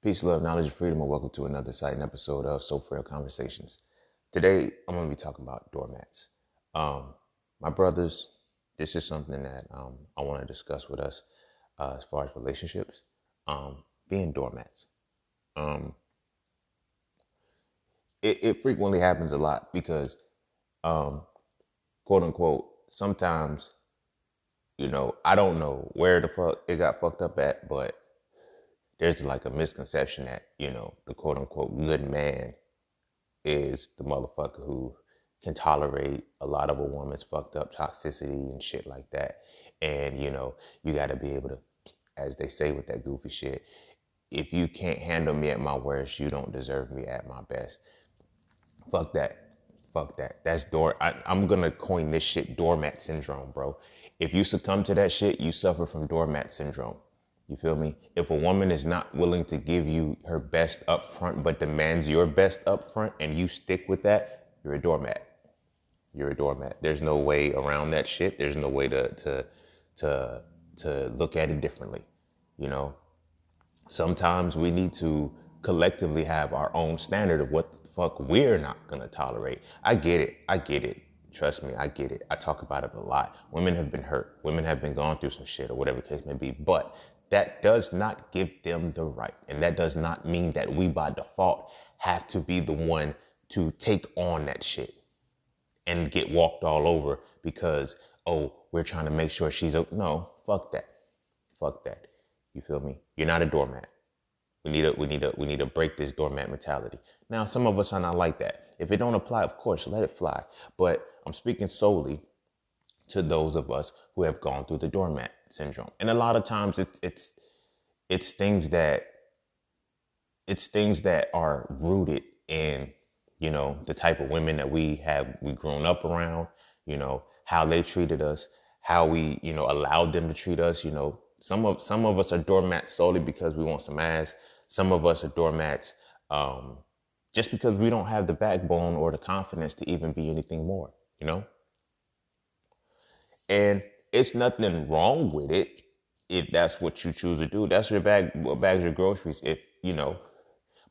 Peace, love, knowledge, and freedom, and welcome to another exciting episode of Frail Conversations. Today, I'm going to be talking about doormats. My brothers, this is something that I want to discuss with us as far as relationships, being doormats. It frequently happens a lot because, quote unquote, sometimes, I don't know where the fuck it got fucked up at, but there's like a misconception that, the quote unquote good man is the motherfucker who can tolerate a lot of a woman's fucked up toxicity and shit like that. And, you got to be able to, as they say with that goofy shit, if you can't handle me at my worst, you don't deserve me at my best. Fuck that. Fuck that. That's I'm going to coin this shit doormat syndrome, bro. If you succumb to that shit, you suffer from doormat syndrome. You feel me? If a woman is not willing to give you her best up front, but demands your best up front, and you stick with that, you're a doormat. You're a doormat. There's no way around that shit. There's no way to look at it differently. Sometimes we need to collectively have our own standard of what the fuck we're not gonna tolerate. I get it. Trust me, I get it. I talk about it a lot. Women have been hurt. Women have been going through some shit or whatever the case may be. But that does not give them the right. And that does not mean that we by default have to be the one to take on that shit and get walked all over because, we're trying to make sure she's okay. No, fuck that. Fuck that. You feel me? You're not a doormat. We need to break this doormat mentality. Now, some of us are not like that. If it don't apply, of course, let it fly. But I'm speaking solely to those of us who have gone through the doormat syndrome. And a lot of times it's things that are rooted in, the type of women that we grown up around, how they treated us, how we, allowed them to treat us. Some of us are doormats solely because we want some ass. Some of us are doormats just because we don't have the backbone or the confidence to even be anything more, And it's nothing wrong with it if that's what you choose to do. That's your bags your groceries,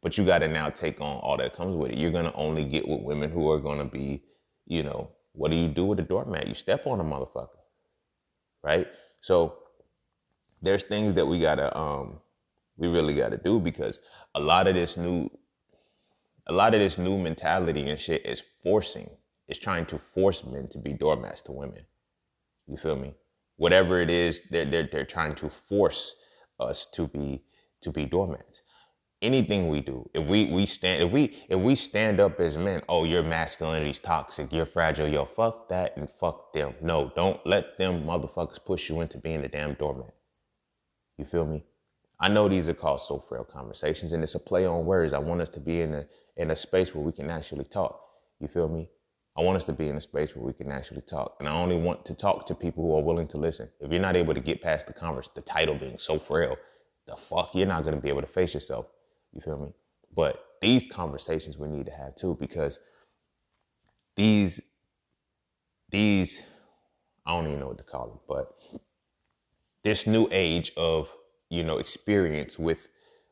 but you got to now take on all that comes with it. You're going to only get with women who are going to be, what do you do with a doormat? You step on a motherfucker, right? So there's things that we really gotta do because a lot of this new mentality and shit is trying to force men to be doormats to women. You feel me? Whatever it is, they're trying to force us to be doormats. Anything we do, if we stand up as men, your masculinity's toxic, you're fragile, yo, fuck that and fuck them. No, don't let them motherfuckers push you into being a damn doormat. You feel me? I know these are called So Frail Conversations, and it's a play on words. I want us to be in a space where we can actually talk. You feel me? I want us to be in a space where we can actually talk. And I only want to talk to people who are willing to listen. If you're not able to get past the title being So Frail, the fuck, you're not going to be able to face yourself. You feel me? But these conversations we need to have too, because these, I don't even know what to call them, but this new age of, experience with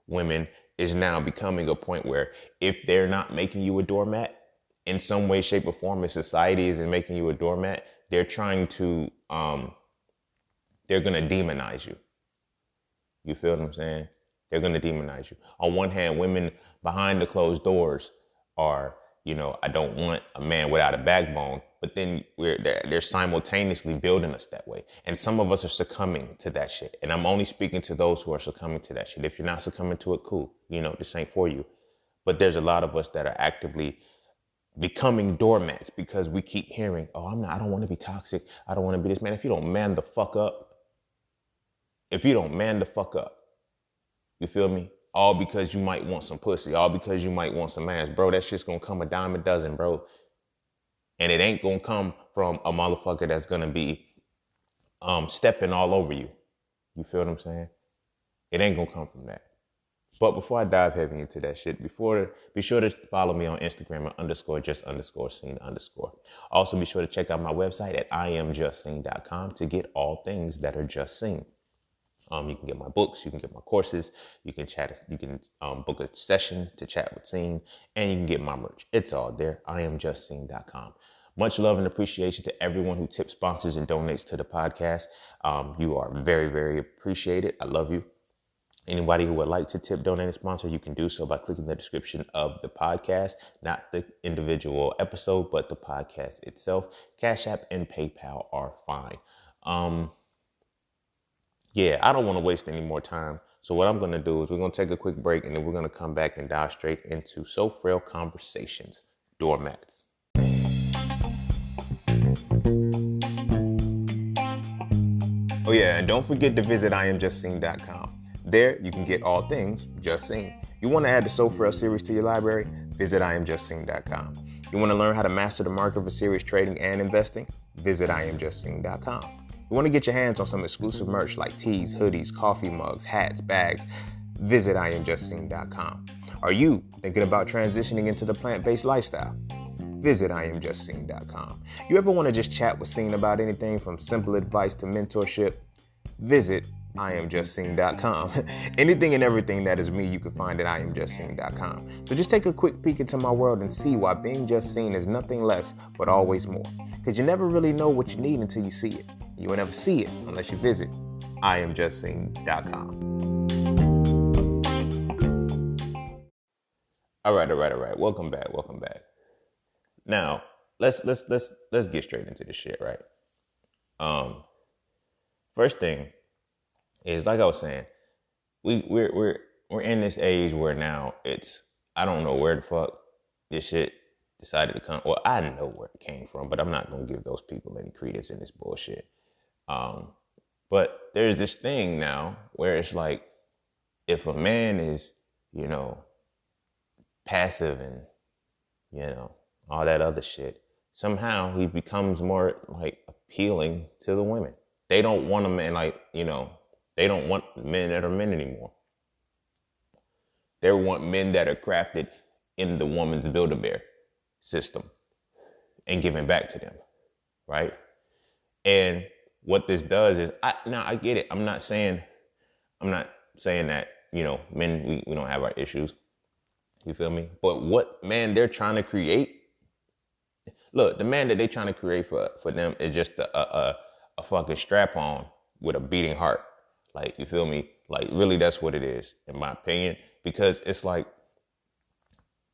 women is now becoming a point where if they're not making you a doormat in some way, shape, or form, if society isn't making you a doormat, they're trying to, they're going to demonize you. You feel what I'm saying? They're going to demonize you. On one hand, women behind the closed doors are, I don't want a man without a backbone, but then they're simultaneously building us that way. And some of us are succumbing to that shit. And I'm only speaking to those who are succumbing to that shit. If you're not succumbing to it, cool. This ain't for you. But there's a lot of us that are actively becoming doormats because we keep hearing, I don't want to be toxic. I don't want to be this man. If you don't man the fuck up, you feel me? All because you might want some pussy. All because you might want some ass. Bro, that shit's going to come a dime a dozen, bro. And it ain't going to come from a motherfucker that's going to be stepping all over you. You feel what I'm saying? It ain't going to come from that. But before I dive heavy into that shit, be sure to follow me on Instagram at _just_scene_. Also, be sure to check out my website at IamJustScene.com to get all things that are just seen. You can get my books, you can get my courses, you can book a session to chat with Scene, and you can get my merch. It's all there. IamJustScene.com. Much love and appreciation to everyone who tips, sponsors, and donates to the podcast. You are very, very appreciated. I love you. Anybody who would like to tip, donate, and sponsor, you can do so by clicking the description of the podcast, not the individual episode, but the podcast itself. Cash App and PayPal are fine. Yeah, I don't want to waste any more time. So what I'm going to do is we're going to take a quick break, and then we're going to come back and dive straight into So Frail Conversations, Doormats. Oh yeah, and don't forget to visit IamJustScene.com. There, you can get all things Just Scene. You want to add the So Frail series to your library? Visit IamJustScene.com. You want to learn how to master the market for serious trading and investing? Visit IamJustScene.com. You want to get your hands on some exclusive merch like tees, hoodies, coffee mugs, hats, bags? Visit IamJustScene.com. Are you thinking about transitioning into the plant-based lifestyle? Visit IamJustScene.com. You ever want to just chat with Scene about anything from simple advice to mentorship? Visit IamJustScene.com. Anything and everything that is me, you can find at IamJustScene.com. So just take a quick peek into my world and see why being just seen is nothing less but always more. Because you never really know what you need until you see it. You will never see it unless you visit IamJustScene.com. All right. Welcome back. Now, let's get straight into this shit, right? First thing is, like I was saying, we're in this age where now I don't know where the fuck this shit decided to come. Well, I know where it came from, but I'm not gonna give those people any credence in this bullshit. But there's this thing now where it's like, if a man is, passive and, all that other shit, somehow he becomes more like appealing to the women. They don't want a man like, they don't want men that are men anymore. They want men that are crafted in the woman's Build-A-Bear system and given back to them, right? And what this does is, I get it. I'm not saying that, men, we don't have our issues. You feel me? But what man they're trying to create, look, the man that they're trying to create for them is just a fucking strap on with a beating heart. Like, you feel me? Like, really, that's what it is, in my opinion. Because it's like,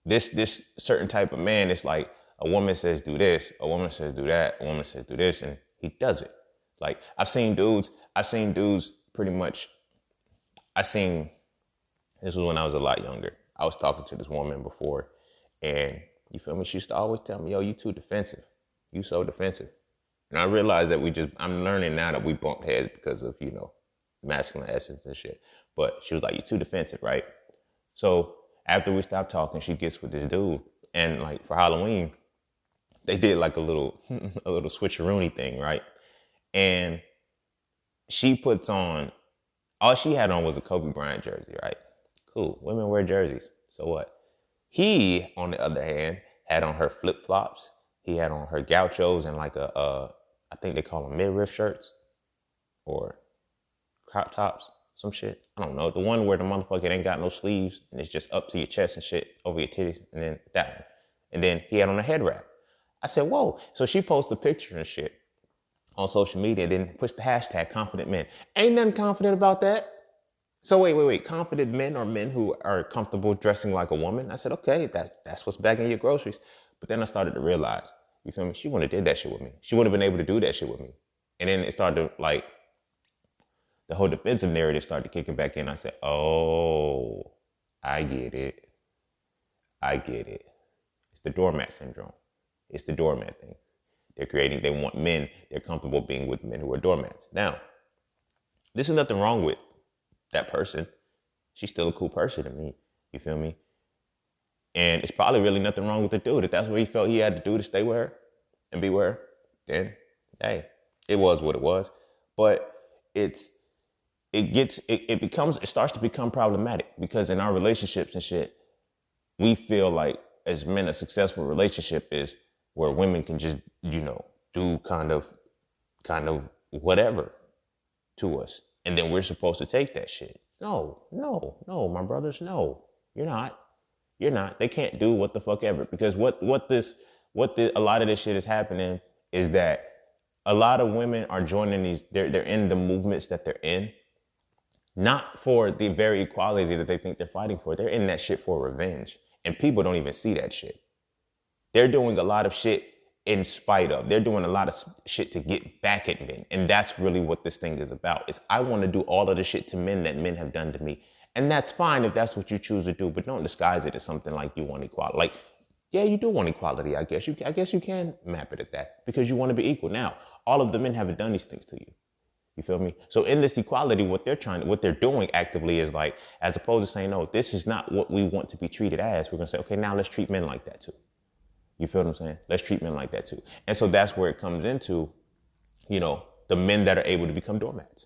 this certain type of man, it's like a woman says do this, a woman says do that, a woman says do this, and he does it. Like, I've seen dudes pretty much, this was when I was a lot younger. I was talking to this woman before, and you feel me? She used to always tell me, yo, you too defensive. You so defensive. And I realized that I'm learning now that we bumped heads because of, masculine essence and shit. But she was like, you're too defensive, right? So after we stopped talking, she gets with this dude. And like for Halloween, they did like a little switcheroony thing, right? And she puts on, all she had on was a Kobe Bryant jersey, right? Cool. Women wear jerseys. So what? He, on the other hand, had on her flip-flops. He had on her gauchos and like I think they call them midriff shirts or crop tops, some shit. I don't know. The one where the motherfucker ain't got no sleeves and it's just up to your chest and shit, over your titties, and then that one. And then he had on a head wrap. I said, whoa. So she posted a picture and shit on social media and then puts the hashtag confident men. Ain't nothing confident about that. So wait. Confident men are men who are comfortable dressing like a woman. I said, okay, that's what's bagging your groceries. But then I started to realize, you feel me? She wouldn't have did that shit with me. She wouldn't have been able to do that shit with me. And then it started to, like, the whole defensive narrative started kicking back in. I said, oh, I get it. It's the doormat syndrome. It's the doormat thing. They want men, they're comfortable being with men who are doormats. Now, this is nothing wrong with that person. She's still a cool person to me. You feel me? And it's probably really nothing wrong with the dude. If that's what he felt he had to do to stay with her and be with her, then, hey, it was what it was. But it starts to become problematic because in our relationships and shit, we feel like as men, a successful relationship is where women can just, do kind of whatever to us. And then we're supposed to take that shit. No, my brothers, no. You're not. You're not. They can't do what the fuck ever. Because a lot of this shit is happening is that a lot of women are joining they're in the movements that they're in, not for the very equality that they think they're fighting for. They're in that shit for revenge. And people don't even see that shit. They're doing a lot of shit in spite of. They're doing a lot of shit to get back at men. And that's really what this thing is about. Is I want to do all of the shit to men that men have done to me. And that's fine if that's what you choose to do, but don't disguise it as something like you want equality. Like, yeah, you do want equality, I guess. I guess you can map it at that because you want to be equal. Now, all of the men haven't done these things to you. You feel me? So in this equality, what they're doing actively is like, as opposed to saying, no, this is not what we want to be treated as. We're going to say, okay, now let's treat men like that too. You feel what I'm saying? Let's treat men like that too. And so that's where it comes into, the men that are able to become doormats,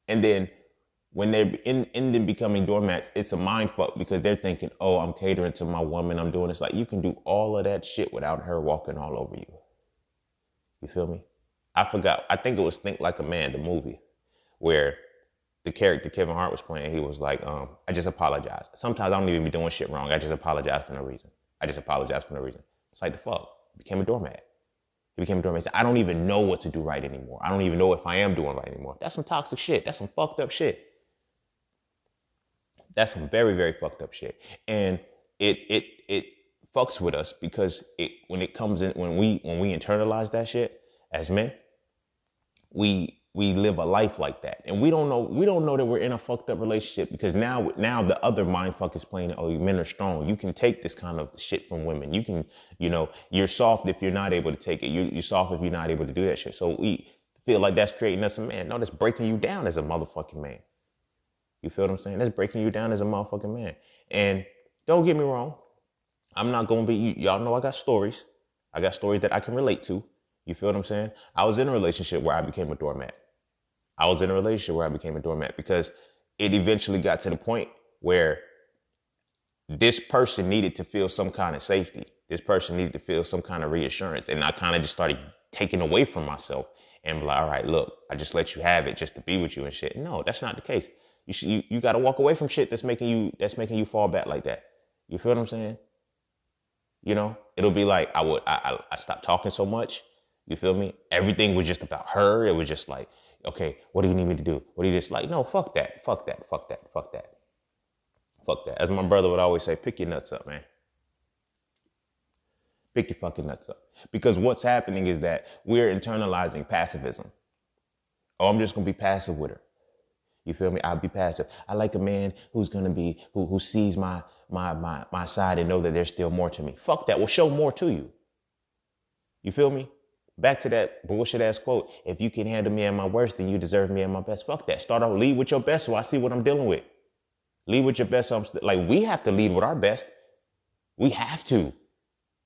And then when they're in them becoming doormats, it's a mind fuck because they're thinking, oh, I'm catering to my woman. I'm doing this. Like, you can do all of that shit without her walking all over you. You feel me? I forgot. I think it was Think Like a Man, the movie, where the character Kevin Hart was playing. He was like, I just apologize. Sometimes I don't even be doing shit wrong. I just apologize for no reason. It's like, the fuck? Became a doormat. He became a doormat. He said, I don't even know what to do right anymore. I don't even know if I am doing right anymore. That's some toxic shit. That's some fucked up shit. That's some very, very fucked up shit. And it fucks with us because when we internalize that shit as men, we live a life like that. And we don't know that we're in a fucked up relationship because now the other mind fuck is playing, oh, men are strong. You can take this kind of shit from women. You can, you're soft if you're not able to take it. You're soft if you're not able to do that shit. So we feel like that's creating us a man. No, that's breaking you down as a motherfucking man. You feel what I'm saying? That's breaking you down as a motherfucking man. And don't get me wrong. I'm not going to be, y'all know I got stories. I got stories that I can relate to. You feel what I'm saying? I was in a relationship where I became a doormat. Because it eventually got to the point where this person needed to feel some kind of safety. This person needed to feel some kind of reassurance. And I kind of just started taking away from myself and be like, all right, look, I just let you have it just to be with you and shit. No, that's not the case. You got to walk away from shit that's making you fall back like that. You feel what I'm saying? It'll be like I stopped talking so much. You feel me? Everything was just about her. It was just like, okay, what do you need me to do? What do you just like? No, fuck that. As my brother would always say, pick your nuts up, man. Pick your fucking nuts up. Because what's happening is that we're internalizing passivism. Oh, I'm just going to be passive with her. You feel me? I'll be passive. I like a man who's going to be, who sees my side and know that there's still more to me. Fuck that. Well, show more to you. You feel me? Back to that bullshit ass quote. If you can handle me at my worst, then you deserve me at my best. Fuck that. Start off, lead with your best so I see what I'm dealing with. Lead with your best. So we have to lead with our best. We have to.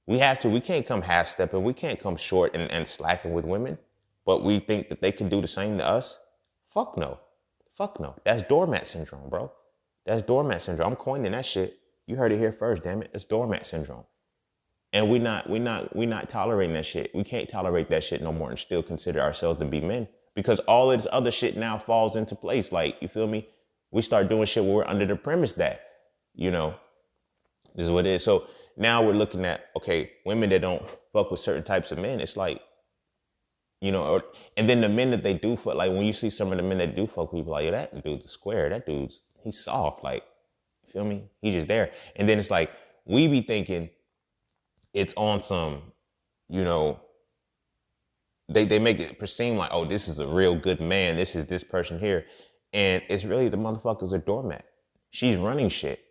We can't come half-stepping. We can't come short and slacking with women. But we think that they can do the same to us. Fuck no. That's doormat syndrome, bro. That's doormat syndrome. I'm coining that shit. You heard it here first, damn it. It's doormat syndrome. And we're not tolerating that shit. We can't tolerate that shit no more and still consider ourselves to be men. Because all of this other shit now falls into place. Like, you feel me? We start doing shit where we're under the premise that, this is what it is. So now we're looking at, okay, women that don't fuck with certain types of men. It's like, and then the men that they do fuck, like when you see some of the men that do fuck, people like, yo, that dude's a square. That dude's, he's soft. Like, you feel me? He's just there. And then it's like, we be thinking it's on some, they make it seem like, oh, this is a real good man. This is this person here. And it's really the motherfucker's a doormat. She's running shit.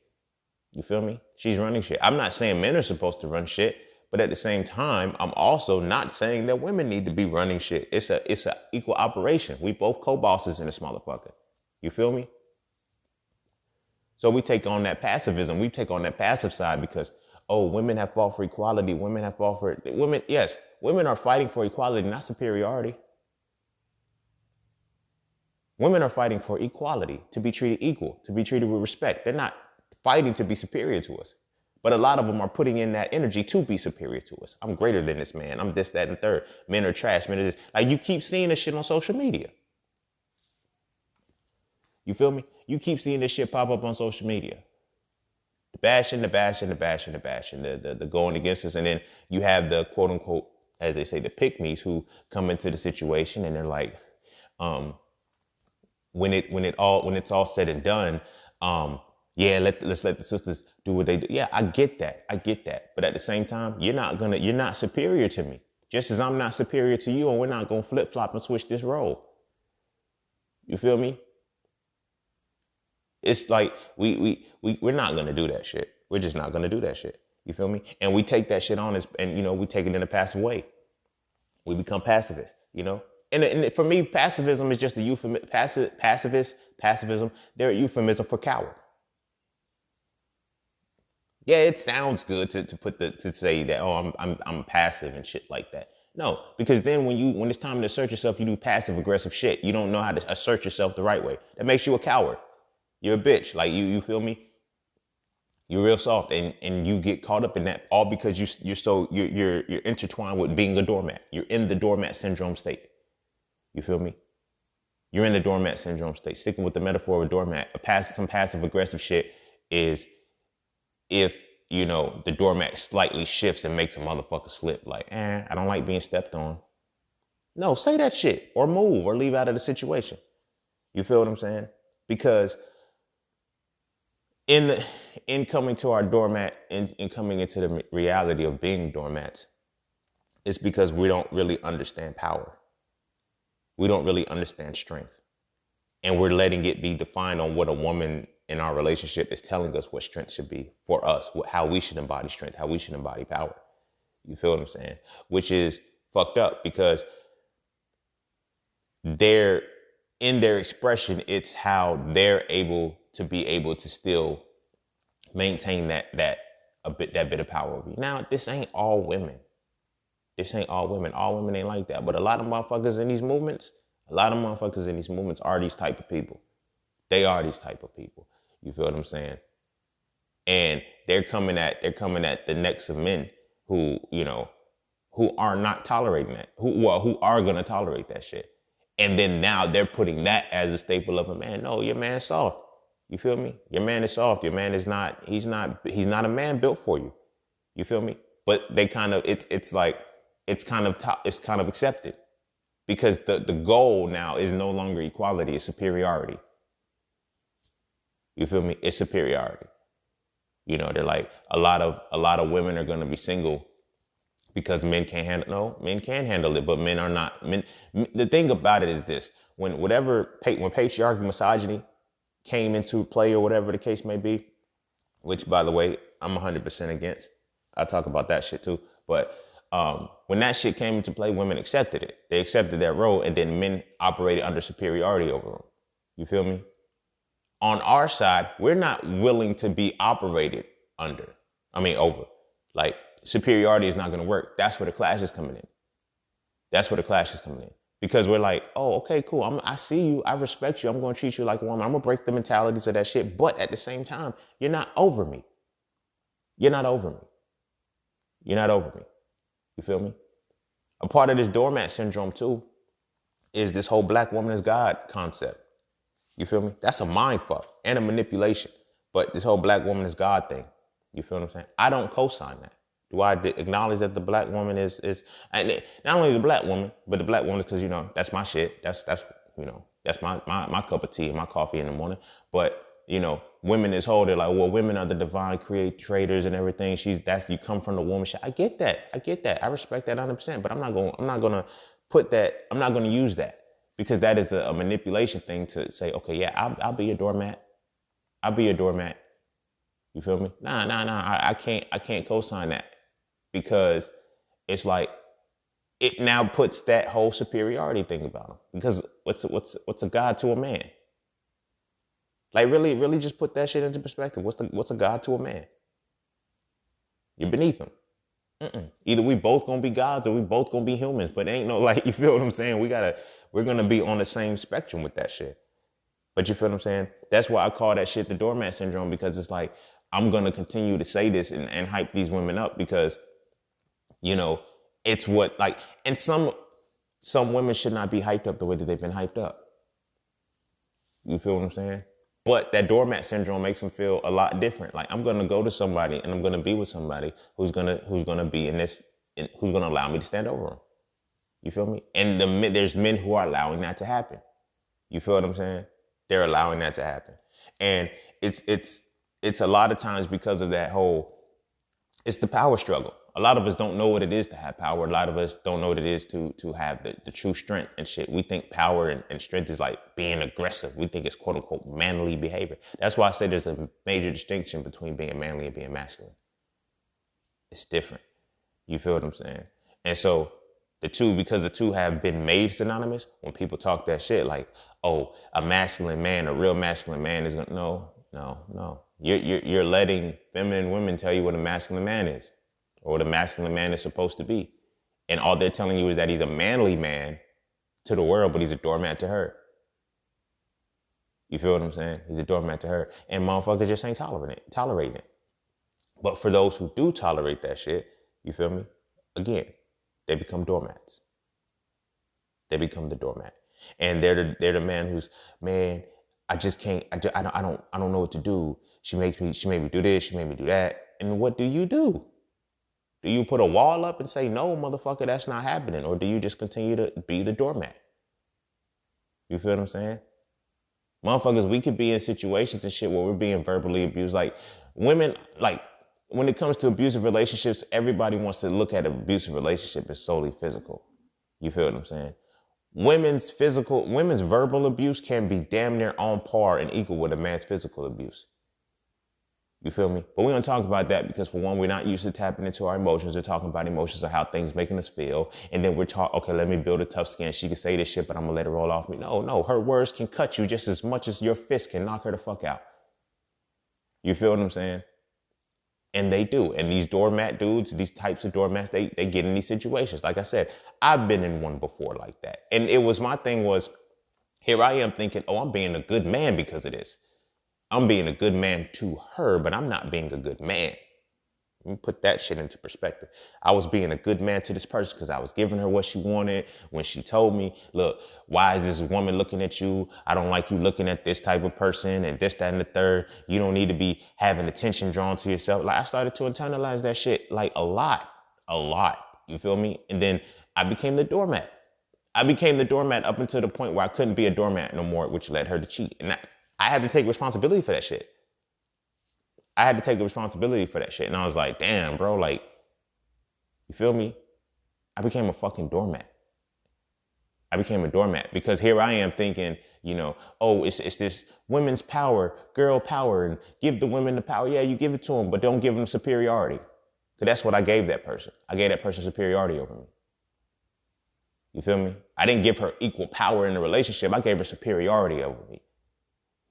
You feel me? She's running shit. I'm not saying men are supposed to run shit. But at the same time, I'm also not saying that women need to be running shit. It's a equal operation. We both co-bosses in this motherfucker. You feel me? So we take on that passivism. We take on that passive side because, oh, women have fought for equality. Women are fighting for equality, not superiority. Women are fighting for equality, to be treated equal, to be treated with respect. They're not fighting to be superior to us. But a lot of them are putting in that energy to be superior to us. I'm greater than this man. I'm this, that, and third. Men are trash. Men are this. Like, you keep seeing this shit on social media. You feel me? You keep seeing this shit pop up on social media. The bashing, the going against us. And then you have the quote unquote, as they say, the pick-me's who come into the situation and they're like, when it's all said and done, yeah, let's let the sisters do what they do. Yeah, I get that. But at the same time, you're not superior to me. Just as I'm not superior to you, and we're not gonna flip flop and switch this role. You feel me? It's like we're not gonna do that shit. We're just not gonna do that shit. You feel me? And we take that shit on and we take it in a passive way. We become pacifists, And for me, pacifism is just a euphemism. Pacifism, they're a euphemism for coward. Yeah, it sounds good to say that, oh, I'm passive and shit like that. No, because then when it's time to assert yourself, you do passive aggressive shit. You don't know how to assert yourself the right way. That makes you a coward. You're a bitch. Like you feel me? You're real soft and you get caught up in that all because you're intertwined with being a doormat. You're in the doormat syndrome state. You feel me? You're in the doormat syndrome state. Sticking with the metaphor of a doormat, some passive aggressive shit is if, the doormat slightly shifts and makes a motherfucker slip. Like, I don't like being stepped on. No, say that shit or move or leave out of the situation. You feel what I'm saying? Because in coming to our doormat, in coming into the reality of being doormats, it's because we don't really understand power. We don't really understand strength. And we're letting it be defined on what a woman in our relationship is telling us what strength should be for us, how we should embody strength, how we should embody power. You feel what I'm saying? Which is fucked up because in their expression, it's how they're able to still maintain that bit of power over you. Now, this ain't all women. All women ain't like that. But a lot of motherfuckers in these movements are these type of people. They are these type of people. You feel what I'm saying? And they're coming at the necks of men who are not tolerating that, who are going to tolerate that shit. And then now they're putting that as a staple of a man. No, your man's soft. You feel me? Your man is soft. Your man is not, he's not a man built for you. You feel me? But they kind of, it's kind of accepted because the goal now is no longer equality, it's superiority. You feel me? It's superiority. They're like a lot of women are going to be single because men can't handle. No, men can handle it, but men are not. Men. The thing about it is this: when patriarchy, misogyny came into play, or whatever the case may be, which by the way I'm 100% against. I'll talk about that shit too. But when that shit came into play, women accepted it. They accepted that role, and then men operated under superiority over them. You feel me? On our side, we're not willing to be operated over. Like, superiority is not going to work. That's where the clash is coming in. Because we're like, oh, okay, cool. I see you. I respect you. I'm going to treat you like a woman. I'm going to break the mentalities of that shit. But at the same time, you're not over me. You feel me? A part of this doormat syndrome, too, is this whole black woman is God concept. You feel me? That's a mind fuck and a manipulation. But this whole black woman is God thing. You feel what I'm saying? I don't co-sign that. Do I acknowledge that the black woman is and not only the black woman, but the black woman because, that's my shit. That's my cup of tea and my coffee in the morning. But, women is whole, they're like, well, women are the divine creators and everything. You come from the woman shit. I get that. I respect that 100%, but I'm not going to put that. I'm not going to use that. Because that is a manipulation thing to say, okay, yeah, I'll be a doormat. You feel me? Nah. I can't co-sign that because it's like it now puts that whole superiority thing about him. Because what's a god to a man? Like really just put that shit into perspective. What's a god to a man? You're beneath him. Either we both gonna be gods or we both gonna be humans. But ain't no like, you feel what I'm saying? We're going to be on the same spectrum with that shit. But you feel what I'm saying? That's why I call that shit the doormat syndrome, because it's like I'm going to continue to say this and hype these women up because, you know, it's what like, and some women should not be hyped up the way that they've been hyped up. You feel what I'm saying? But that doormat syndrome makes them feel a lot different. Like I'm going to go to somebody and I'm going to be with somebody who's going to be in this, who's going to allow me to stand over them. You feel me? And there's men who are allowing that to happen. You feel what I'm saying? They're allowing that to happen. And it's a lot of times because of that whole, it's the power struggle. A lot of us don't know what it is to have power. A lot of us don't know what it is to have the true strength and shit. We think power and strength is like being aggressive. We think it's quote unquote manly behavior. That's why I say there's a major distinction between being manly and being masculine. It's different. You feel what I'm saying? And so because the two have been made synonymous, when people talk that shit like, oh, a masculine man, a real masculine man is gonna, no. You're letting feminine women tell you what a masculine man is or what a masculine man is supposed to be. And all they're telling you is that he's a manly man to the world, but he's a doormat to her. You feel what I'm saying? He's a doormat to her. And motherfuckers just ain't tolerating it. But for those who do tolerate that shit, you feel me? Again, they become doormats. They become the doormat. And they're the man who's, man, I just can't, I don't know what to do. She made me do this, she made me do that. And what do? Do you put a wall up and say, no, motherfucker, that's not happening? Or do you just continue to be the doormat? You feel what I'm saying? Motherfuckers, we could be in situations and shit where we're being verbally abused. Like women, like when it comes to abusive relationships, everybody wants to look at an abusive relationship as solely physical. You feel what I'm saying? Women's verbal abuse can be damn near on par and equal with a man's physical abuse. You feel me? But we don't talk about that because for one, we're not used to tapping into our emotions. We're talking about emotions or how things making us feel. And then we're talking, okay, let me build a tough skin. She can say this shit, but I'm gonna let it roll off me. No, her words can cut you just as much as your fist can knock her the fuck out. You feel what I'm saying? And they do. And these doormat dudes, these types of doormats, they get in these situations. Like I said, I've been in one before like that. And my thing was, here I am thinking, oh, I'm being a good man because of this. I'm being a good man to her, but I'm not being a good man. Let me put that shit into perspective. I was being a good man to this person because I was giving her what she wanted. When she told me, look, why is this woman looking at you? I don't like you looking at this type of person and this, that, and the third. You don't need to be having attention drawn to yourself. Like I started to internalize that shit like a lot. You feel me? And then I became the doormat. I became the doormat up until the point where I couldn't be a doormat no more, which led her to cheat. And I had to take responsibility for that shit. And I was like, damn, bro, like, you feel me? I became a fucking doormat. I became a doormat because here I am thinking, you know, oh, it's this women's power, girl power, and give the women the power. Yeah, you give it to them, but don't give them superiority. Because that's what I gave that person. I gave that person superiority over me. You feel me? I didn't give her equal power in the relationship. I gave her superiority over me.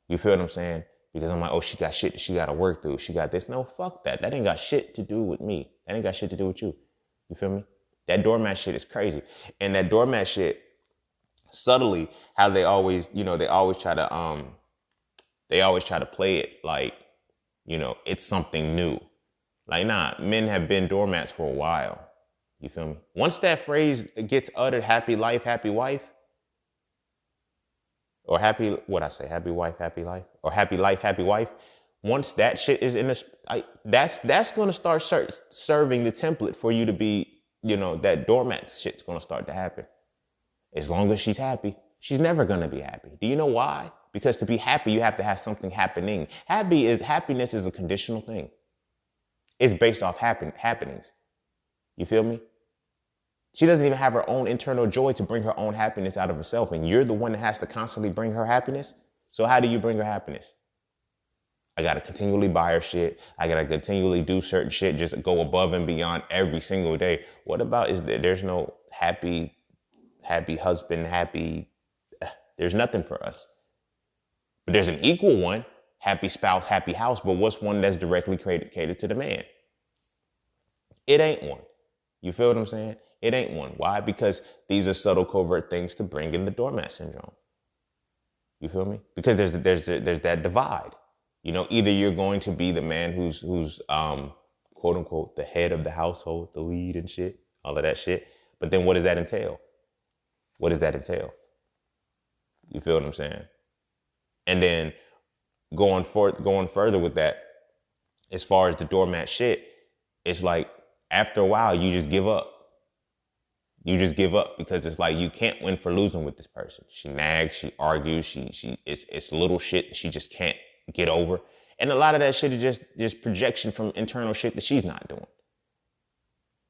You feel what I'm saying? Because I'm like, oh, she got shit that she got to work through. She got this. No, fuck that. That ain't got shit to do with me. That ain't got shit to do with you. You feel me? That doormat shit is crazy. And that doormat shit, subtly, how they always try to play it like, you know, it's something new. Like, nah, men have been doormats for a while. You feel me? Once that phrase gets uttered, happy life, happy wife, or happy wife, happy life, or happy life, happy wife. Once that shit is in this, that's going to start serving the template for you to be, you know, that doormat shit's going to start to happen. As long as she's happy, she's never going to be happy. Do you know why? Because to be happy, you have to have something happening. Happiness is a conditional thing. It's based off happenings. You feel me? She doesn't even have her own internal joy to bring her own happiness out of herself. And you're the one that has to constantly bring her happiness. So how do you bring her happiness? I got to continually buy her shit. I got to continually do certain shit, just go above and beyond every single day. What about there's no happy husband, there's nothing for us. But there's an equal one, happy spouse, happy house. But what's one that's directly catered to the man? It ain't one. You feel what I'm saying? It ain't one. Why? Because these are subtle, covert things to bring in the doormat syndrome. You feel me? Because there's that divide. You know, either you're going to be the man who's quote unquote the head of the household, the lead and shit, all of that shit. But then what does that entail? What does that entail? You feel what I'm saying? And then going further with that, as far as the doormat shit, it's like after a while you just give up. You just give up because it's like you can't win for losing with this person. She nags, she argues, it's little shit that she just can't get over. And a lot of that shit is just projection from internal shit that she's not doing.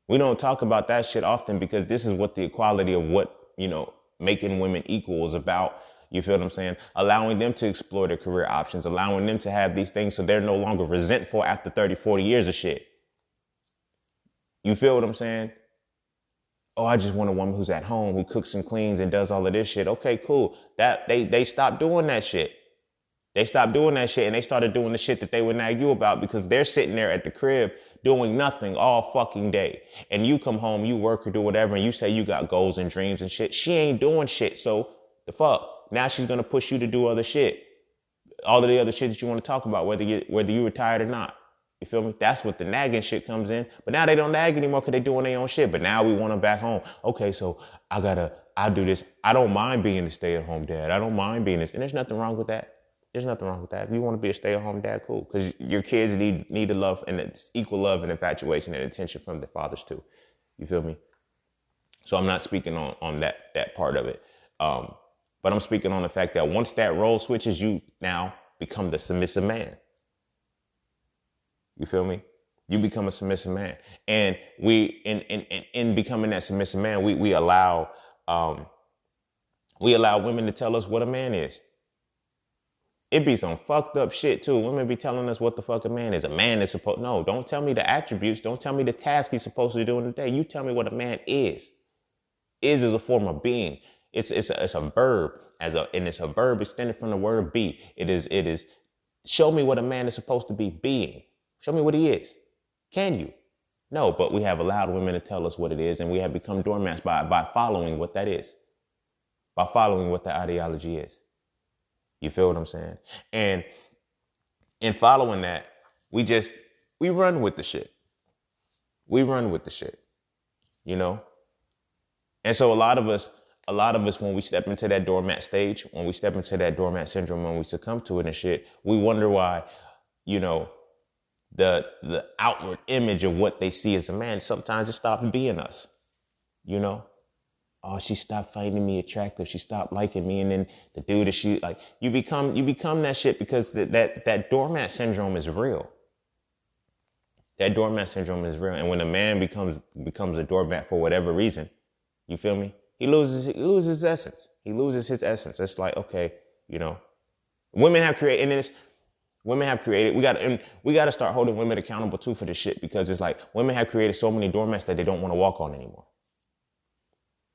We don't talk about that shit often because this is what the equality of what, you know, making women equal is about. You feel what I'm saying? Allowing them to explore their career options, allowing them to have these things so they're no longer resentful after 30, 40 years of shit. You feel what I'm saying? Oh, I just want a woman who's at home, who cooks and cleans and does all of this shit. Okay, cool. That they stopped doing that shit. They stopped doing that shit and they started doing the shit that they would nag you about because they're sitting there at the crib doing nothing all fucking day. And you come home, you work or do whatever, and you say you got goals and dreams and shit. She ain't doing shit. So the fuck? Now she's gonna push you to do other shit. All of the other shit that you want to talk about, whether you retired or not. You feel me? That's what the nagging shit comes in. But now they don't nag anymore because they doing their own shit. But now we want them back home. Okay, so I do this. I don't mind being a stay-at-home dad. I don't mind being this. And there's nothing wrong with that. There's nothing wrong with that. If you want to be a stay-at-home dad, cool. Because your kids need the love and it's equal love and infatuation and attention from their fathers too. You feel me? So I'm not speaking on that part of it. But I'm speaking on the fact that once that role switches, you now become the submissive man. You feel me? You become a submissive man. And we, in becoming that submissive man, we allow women to tell us what a man is. It be some fucked up shit too. Women be telling us what the fuck a man is. A man is supposed, no, don't tell me the attributes. Don't tell me the task he's supposed to do in the day. You tell me what a man is. Is a form of being. It's a verb and it's a verb extended from the word be. It is show me what a man is supposed to be being. Show me what he is. Can you? No, but we have allowed women to tell us what it is, and we have become doormats by following what that is. By following what the ideology is. You feel what I'm saying? And in following that, we run with the shit. We run with the shit. You know? And so a lot of us, when we step into that doormat stage, when we step into that doormat syndrome, when we succumb to it and shit, we wonder why, you know, the outward image of what they see as a man, sometimes it stops being us, you know? Oh, she stopped finding me attractive. She stopped liking me. And then the dude that she like, you become that shit because that doormat syndrome is real. That doormat syndrome is real. And when a man becomes a doormat for whatever reason, you feel me? He loses his essence. He loses his essence. It's like, okay, you know, women have created, and this, women have created, we got to start holding women accountable too for this shit, because it's like women have created so many doormats that they don't want to walk on anymore.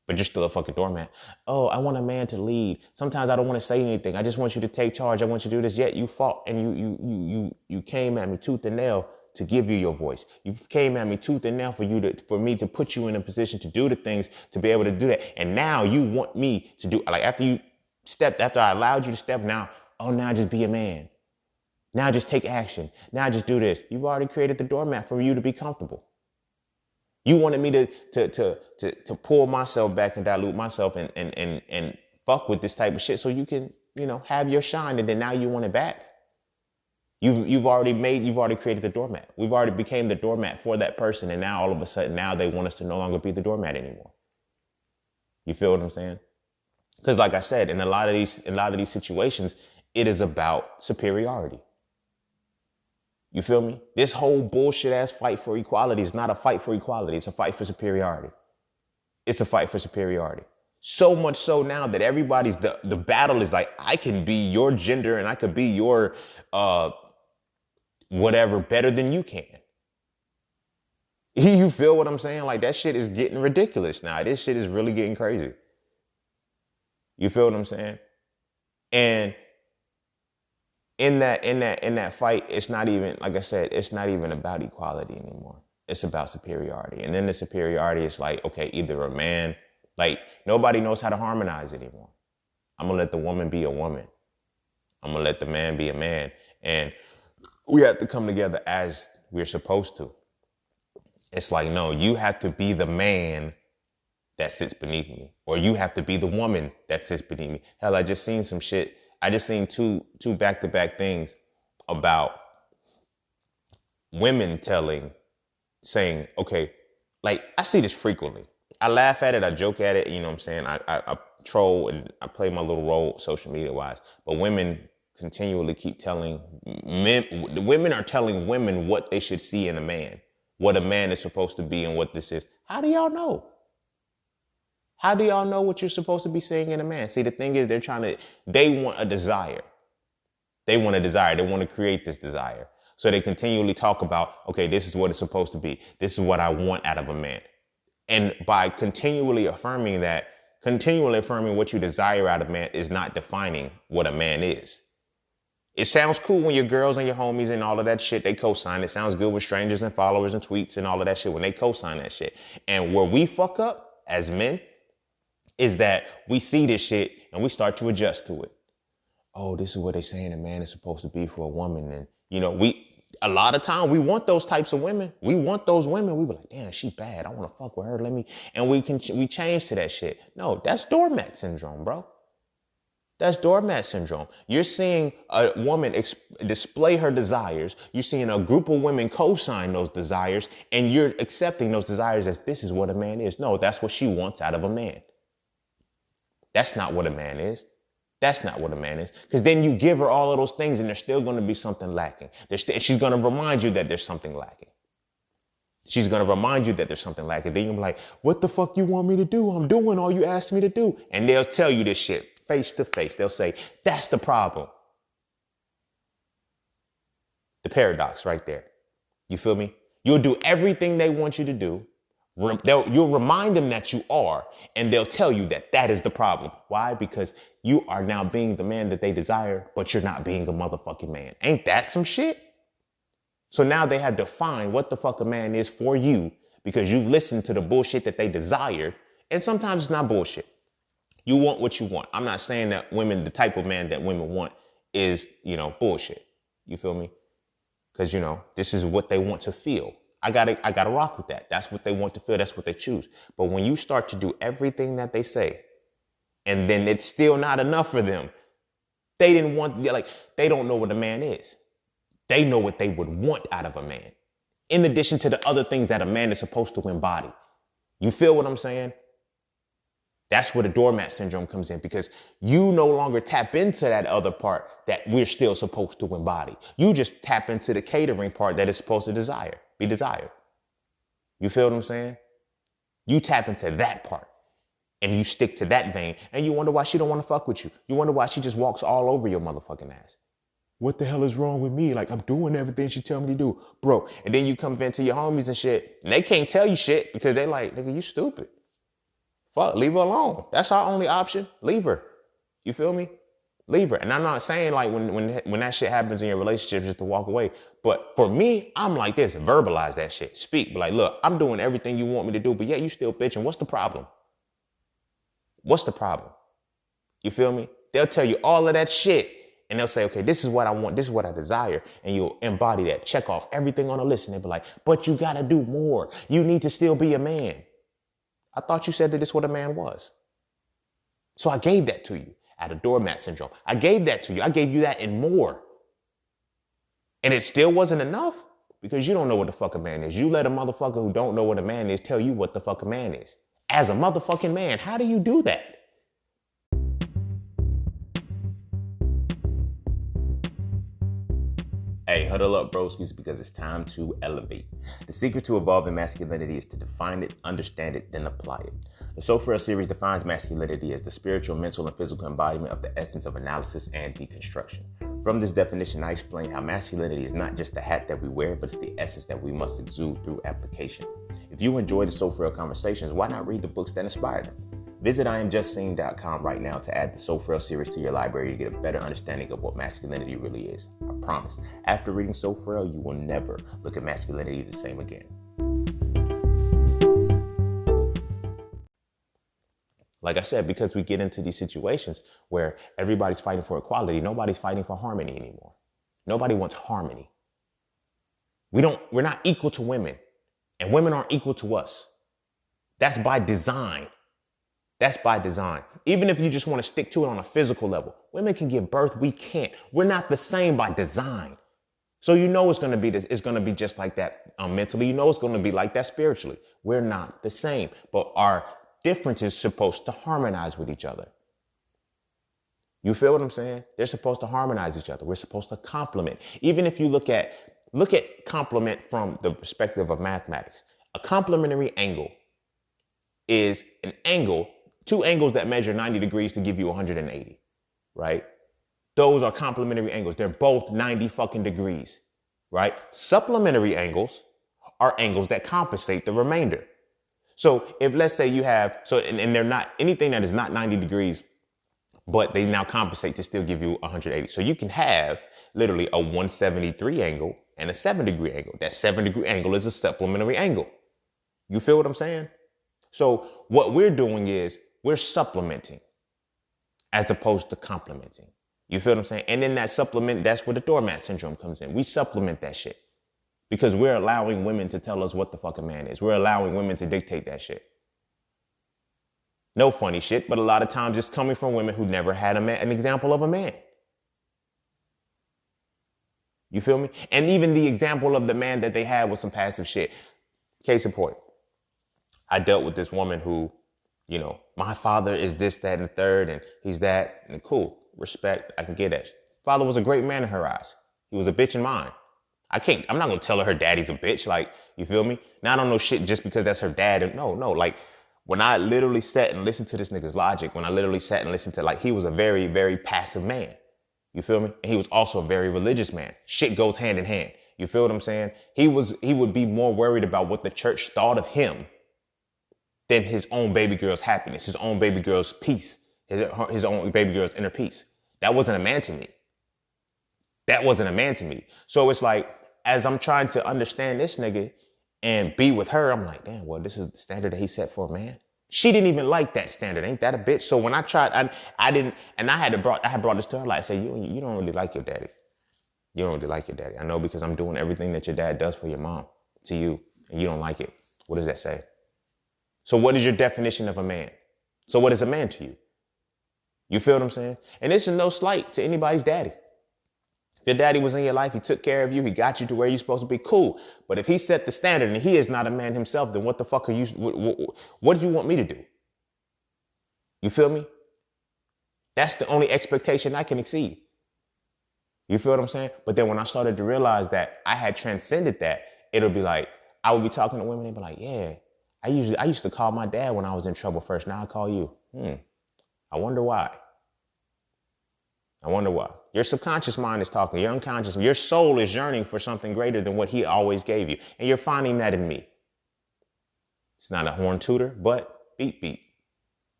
But you're still a fucking doormat. Oh, I want a man to lead. Sometimes I don't want to say anything. I just want you to take charge. I want you to do this. Yet you fought and you came at me tooth and nail to give you your voice. You came at me tooth and nail for me to put you in a position to do the things, to be able to do that. And now you want me to do, like, after I allowed you to step, now just be a man. Now just take action. Now just do this. You've already created the doormat for you to be comfortable. You wanted me to pull myself back and dilute myself and fuck with this type of shit so you can, you know, have your shine, and then now you want it back. You've already created the doormat. We've already became the doormat for that person, and now all of a sudden now they want us to no longer be the doormat anymore. You feel what I'm saying? Because like I said, in a lot of these situations, it is about superiority. You feel me? This whole bullshit ass fight for equality is not a fight for equality. It's a fight for superiority. It's a fight for superiority. So much so now that everybody's, the battle is like, I can be your gender and I could be your, whatever better than you can. You feel what I'm saying? Like, that shit is getting ridiculous now. This shit is really getting crazy. You feel what I'm saying? And in that fight, it's not even, like I said, it's not even about equality anymore. It's about superiority. And then the superiority is like, okay, either a man, like, nobody knows how to harmonize anymore. I'm going to let the woman be a woman. I'm going to let the man be a man. And we have to come together as we're supposed to. It's like, no, you have to be the man that sits beneath me, or you have to be the woman that sits beneath me. Hell, I just seen some shit. I just seen two back-to-back things about women saying, okay, like I see this frequently. I laugh at it, I joke at it, you know what I'm saying? I troll and I play my little role social media wise, but women continually keep telling women are telling women what they should see in a man, what a man is supposed to be and what this is. How do y'all know? How do y'all know what you're supposed to be seeing in a man? See, the thing is, they want a desire. They want a desire. They want to create this desire. So they continually talk about, okay, this is what it's supposed to be. This is what I want out of a man. And by continually affirming what you desire out of a man is not defining what a man is. It sounds cool when your girls and your homies and all of that shit, they co-sign. It sounds good with strangers and followers and tweets and all of that shit when they co-sign that shit. And where we fuck up as men is that we see this shit and we start to adjust to it. Oh, this is what they saying a man is supposed to be for a woman. And, you know, a lot of time we want those types of women. We want those women. We be like, damn, she bad. I want to fuck with her. And we change to that shit. No, that's doormat syndrome, bro. That's doormat syndrome. You're seeing a woman display her desires. You're seeing a group of women co-sign those desires, and you're accepting those desires as this is what a man is. No, that's what she wants out of a man. That's not what a man is. That's not what a man is. Because then you give her all of those things and there's still going to be something lacking. She's going to remind you that there's something lacking. She's going to remind you that there's something lacking. Then you're like, what the fuck you want me to do? I'm doing all you asked me to do. And they'll tell you this shit face to face. They'll say, that's the problem. The paradox right there. You feel me? You'll do everything they want you to do. You'll remind them that you are, and they'll tell you that that is the problem. Why? Because you are now being the man that they desire, but you're not being a motherfucking man. Ain't that some shit? So now they have defined what the fuck a man is for you because you've listened to the bullshit that they desire. And sometimes it's not bullshit. You want what you want. I'm not saying that the type of man that women want is, bullshit. You feel me? Because, this is what they want to feel. I gotta rock with that. That's what they want to feel. That's what they choose. But when you start to do everything that they say, and then it's still not enough for them, they don't know what a man is. They know what they would want out of a man, in addition to the other things that a man is supposed to embody. You feel what I'm saying? That's where the doormat syndrome comes in, because you no longer tap into that other part that we're still supposed to embody. You just tap into the catering part that is supposed to be desired. You feel what I'm saying? You tap into that part and you stick to that vein, and you wonder why she don't want to fuck with you. You wonder why she just walks all over your motherfucking ass. What the hell is wrong with me? Like, I'm doing everything she tell me to do, bro. And then you come into your homies and shit, and they can't tell you shit because they like, nigga, you stupid. Fuck, leave her alone. That's our only option. Leave her. You feel me? Leave her. And I'm not saying like when that shit happens in your relationship just to walk away. But for me, I'm like this. Verbalize that shit. Speak. But like, look, I'm doing everything you want me to do, but yeah, you still bitching. What's the problem? What's the problem? You feel me? They'll tell you all of that shit. And they'll say, okay, this is what I want. This is what I desire. And you'll embody that. Check off everything on the list. And they'll be like, but you got to do more. You need to still be a man. I thought you said that this is what a man was. So I gave that to you out of doormat syndrome. I gave that to you. I gave you that and more. And it still wasn't enough because you don't know what the fuck a man is. You let a motherfucker who don't know what a man is tell you what the fuck a man is. As a motherfucking man, how do you do that? Hey, huddle up, broskies, because it's time to elevate. The secret to evolving masculinity is to define it, understand it, then apply it. The So Frail series defines masculinity as the spiritual, mental, and physical embodiment of the essence of analysis and deconstruction. From this definition, I explain how masculinity is not just the hat that we wear, but it's the essence that we must exude through application. If you enjoy the So Frail conversations, why not read the books that inspire them? Visit IamJustSeen.com right now to add the So Frail series to your library to get a better understanding of what masculinity really is. I promise, after reading So Frail, you will never look at masculinity the same again. Like I said, because we get into these situations where everybody's fighting for equality, nobody's fighting for harmony anymore. Nobody wants harmony. We're not equal to women, and women aren't equal to us. That's by design. That's by design. Even if you just want to stick to it on a physical level, women can give birth. We can't. We're not the same by design. So you know it's going to be this. It's going to be just like that mentally. You know it's going to be like that spiritually. We're not the same, but our difference is supposed to harmonize with each other. You feel what I'm saying? They're supposed to harmonize each other. We're supposed to complement. Even if you look at complement from the perspective of mathematics, a complementary angle is an angle, two angles that measure 90 degrees to give you 180, right? Those are complementary angles. They're both 90 fucking degrees, right? Supplementary angles are angles that compensate the remainder. So if let's say you have, and they're not, anything that is not 90 degrees, but they now compensate to still give you 180. So you can have literally a 173 angle and a 7-degree angle. That 7-degree angle is a supplementary angle. You feel what I'm saying? So what we're doing is we're supplementing as opposed to complementing. You feel what I'm saying? And then that supplement, that's where the doormat syndrome comes in. We supplement that shit because we're allowing women to tell us what the fuck a man is. We're allowing women to dictate that shit. No funny shit, but a lot of times it's coming from women who never had an example of a man. You feel me? And even the example of the man that they had was some passive shit. Case in point, I dealt with this woman who, you know, my father is this, that, and the third, and he's that, and cool, respect, I can get that. Father was a great man in her eyes. He was a bitch in mine. I'm not gonna tell her daddy's a bitch, like, you feel me? Now I don't know shit just because that's her dad, and no, like, when I literally sat and listened to this nigga's logic, when I literally sat and listened to, like, he was a very, very passive man. You feel me? And he was also a very religious man. Shit goes hand in hand. You feel what I'm saying? He would be more worried about what the church thought of him than his own baby girl's happiness, his own baby girl's peace, his own baby girl's inner peace. That wasn't a man to me. That wasn't a man to me. So it's like, as I'm trying to understand this nigga and be with her, I'm like, damn, well, this is the standard that he set for a man. She didn't even like that standard. Ain't that a bitch? So when I tried, I didn't, and I had brought this to her, like, say, you don't really like your daddy. You don't really like your daddy. I know because I'm doing everything that your dad does for your mom to you, and you don't like it. What does that say? So what is your definition of a man? So what is a man to you? You feel what I'm saying? And this is no slight to anybody's daddy. Your daddy was in your life. He took care of you. He got you to where you're supposed to be. Cool. But if he set the standard and he is not a man himself, then what the fuck are you, what do you want me to do? You feel me? That's the only expectation I can exceed. You feel what I'm saying? But then when I started to realize that I had transcended that, it'll be like, I would be talking to women and be like, yeah, I used to call my dad when I was in trouble first. Now I call you. I wonder why. I wonder why. Your subconscious mind is talking. Your unconscious, your soul is yearning for something greater than what he always gave you. And you're finding that in me. It's not a horn tooter, but beep, beep.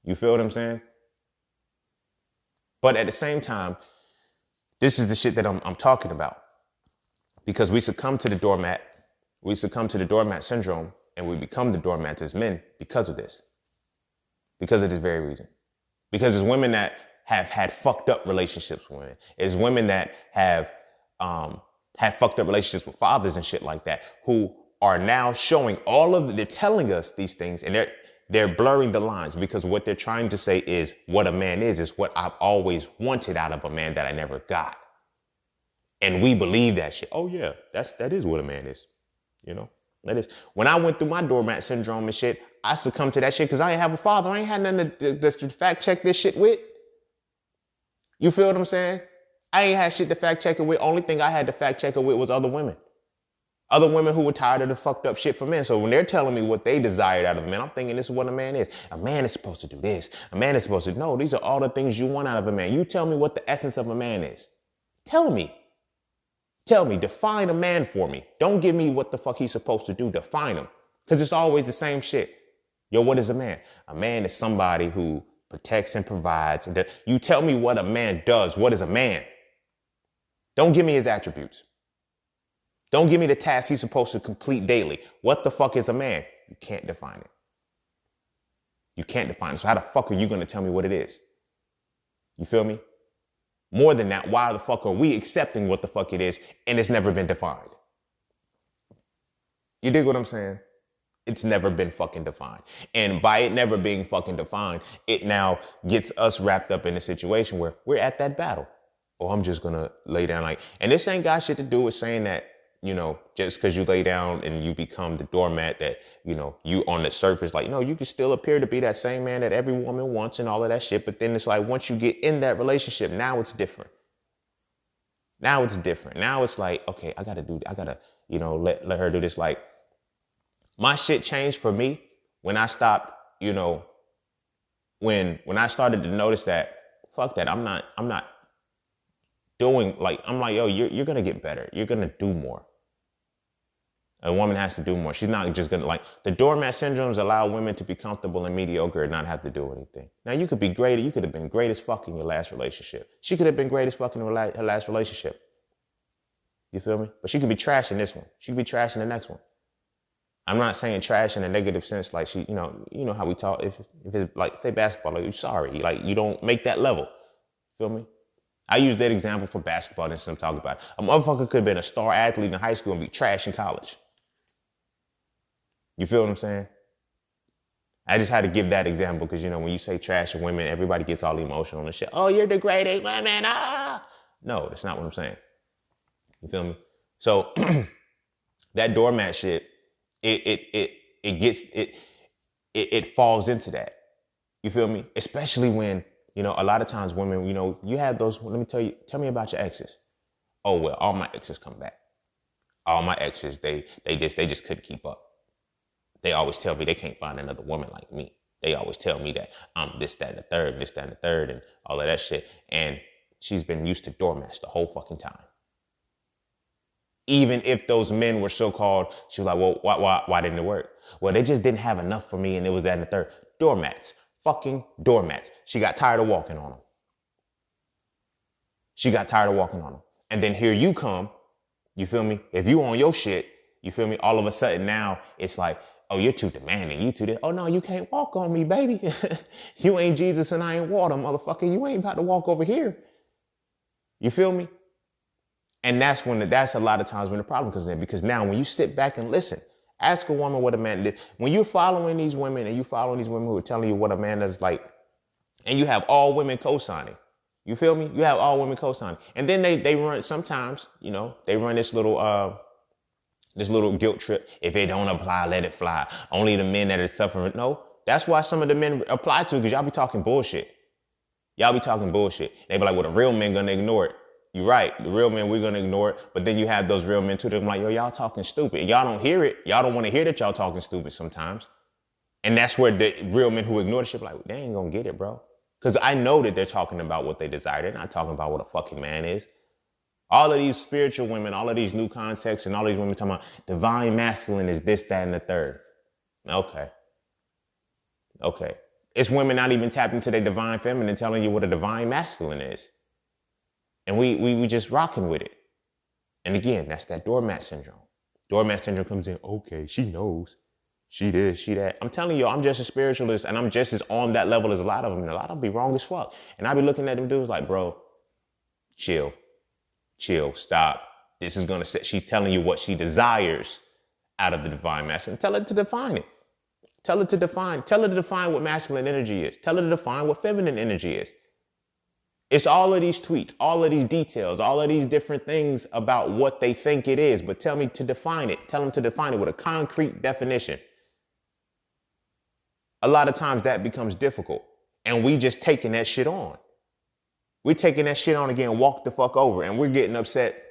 You feel what I'm saying? But at the same time, this is the shit that I'm talking about. Because we succumb to the doormat. We succumb to the doormat syndrome, and we become the doormats as men because of this. Because of this very reason. Because there's women that have had fucked up relationships with women. It's women that have fucked up relationships with fathers and shit like that, who are now showing they're telling us these things, and they're blurring the lines, because what they're trying to say is what a man is what I've always wanted out of a man that I never got. And we believe that shit. Oh yeah, that is what a man is. You know, that is. When I went through my doormat syndrome and shit, I succumbed to that shit because I ain't have a father. I ain't had nothing to fact check this shit with. You feel what I'm saying? I ain't had shit to fact check it with. Only thing I had to fact check it with was other women. Other women who were tired of the fucked up shit for men. So when they're telling me what they desired out of a man, I'm thinking this is what a man is. A man is supposed to do this. A man is supposed to, no, these are all the things you want out of a man. You tell me what the essence of a man is. Tell me, define a man for me. Don't give me what the fuck he's supposed to do. Define him. Because it's always the same shit. Yo, what is a man? A man is somebody who protects and provides. And you tell me what a man does. What is a man? Don't give me his attributes. Don't give me the task he's supposed to complete daily. What the fuck is a man? You can't define it. You can't define it. So how the fuck are you going to tell me what it is? You feel me? More than that, why the fuck are we accepting what the fuck it is and it's never been defined? You dig what I'm saying? It's never been fucking defined. And by it never being fucking defined, it now gets us wrapped up in a situation where we're at that battle. Oh, I'm just gonna lay down and this ain't got shit to do with saying that, just because you lay down and you become the doormat that, you on the surface, no, you can still appear to be that same man that every woman wants and all of that shit. But then it's like, once you get in that relationship, now it's different. Now it's different. Now it's like, okay, I gotta, let her do this. Like, my shit changed for me when I stopped, when I started to notice that, fuck that, I'm not doing, I'm like, yo, you're gonna get better. You're gonna do more. A woman has to do more. She's not just gonna, the doormat syndromes allow women to be comfortable and mediocre and not have to do anything. Now, you could be great. You could have been great as fuck in your last relationship. She could have been great as fuck in her last relationship. You feel me? But she could be trash in this one. She could be trash in the next one. I'm not saying trash in a negative sense, like she, you know how we talk. If it's like, say basketball, you're sorry, you don't make that level. Feel me? I use that example for basketball and some talk about it. A motherfucker could have been a star athlete in high school and be trash in college. You feel what I'm saying? I just had to give that example because, when you say trash in women, everybody gets all emotional and shit. Oh, you're degrading women. Ah! No, that's not what I'm saying. You feel me? So that doormat shit, it falls into that. You feel me? Especially when, a lot of times women, you have those, tell me about your exes. Oh, well, all my exes come back. All my exes, they just couldn't keep up. They always tell me they can't find another woman like me. They always tell me that I'm this, that, and the third, and all of that shit. And she's been used to doormats the whole fucking time. Even if those men were so-called, she was like, well, why didn't it work? Well, they just didn't have enough for me, and it was that and the third. Doormats. Fucking doormats. She got tired of walking on them. And then here you come, you feel me? If you on your shit, you feel me? All of a sudden now, it's like, oh, you're too demanding. You too, oh no, you can't walk on me, baby. You ain't Jesus and I ain't water, motherfucker. You ain't about to walk over here. You feel me? And that's a lot of times when the problem comes in, because now when you sit back and listen, ask a woman what a man did. When you're following these women and you following these women who are telling you what a man is like, and you have all women co-signing, you feel me? You have all women co-signing. And then they run, sometimes, they run this little guilt trip. If it don't apply, let it fly. Only the men that are suffering. No, that's why some of the men apply to, because y'all be talking bullshit. They be like, well, the real men gonna ignore it. You're right. The real men, we're going to ignore it. But then you have those real men too. They're like, yo, y'all talking stupid. And y'all don't hear it. Y'all don't want to hear that y'all talking stupid sometimes. And that's where the real men who ignore the shit, like, they ain't going to get it, bro. Because I know that they're talking about what they desire. They're not talking about what a fucking man is. All of these spiritual women, all of these new contexts, and all these women talking about divine masculine is this, that, and the third. Okay. It's women not even tapped into their divine feminine telling you what a divine masculine is. And we just rocking with it. And again, that's that doormat syndrome. Doormat syndrome comes in, okay, she knows. She this, she that. I'm telling you, I'm just a spiritualist and I'm just as on that level as a lot of them. And a lot of them be wrong as fuck. And I be looking at them dudes like, bro, chill, stop. This is she's telling you what she desires out of the divine masculine. Tell her to define it. Tell her to define what masculine energy is. Tell her to define what feminine energy is. It's all of these tweets, all of these details, all of these different things about what they think it is. But tell me to define it. Tell them to define it with a concrete definition. A lot of times that becomes difficult. And we just taking that shit on. We're taking that shit on again, walk the fuck over. And we're getting upset.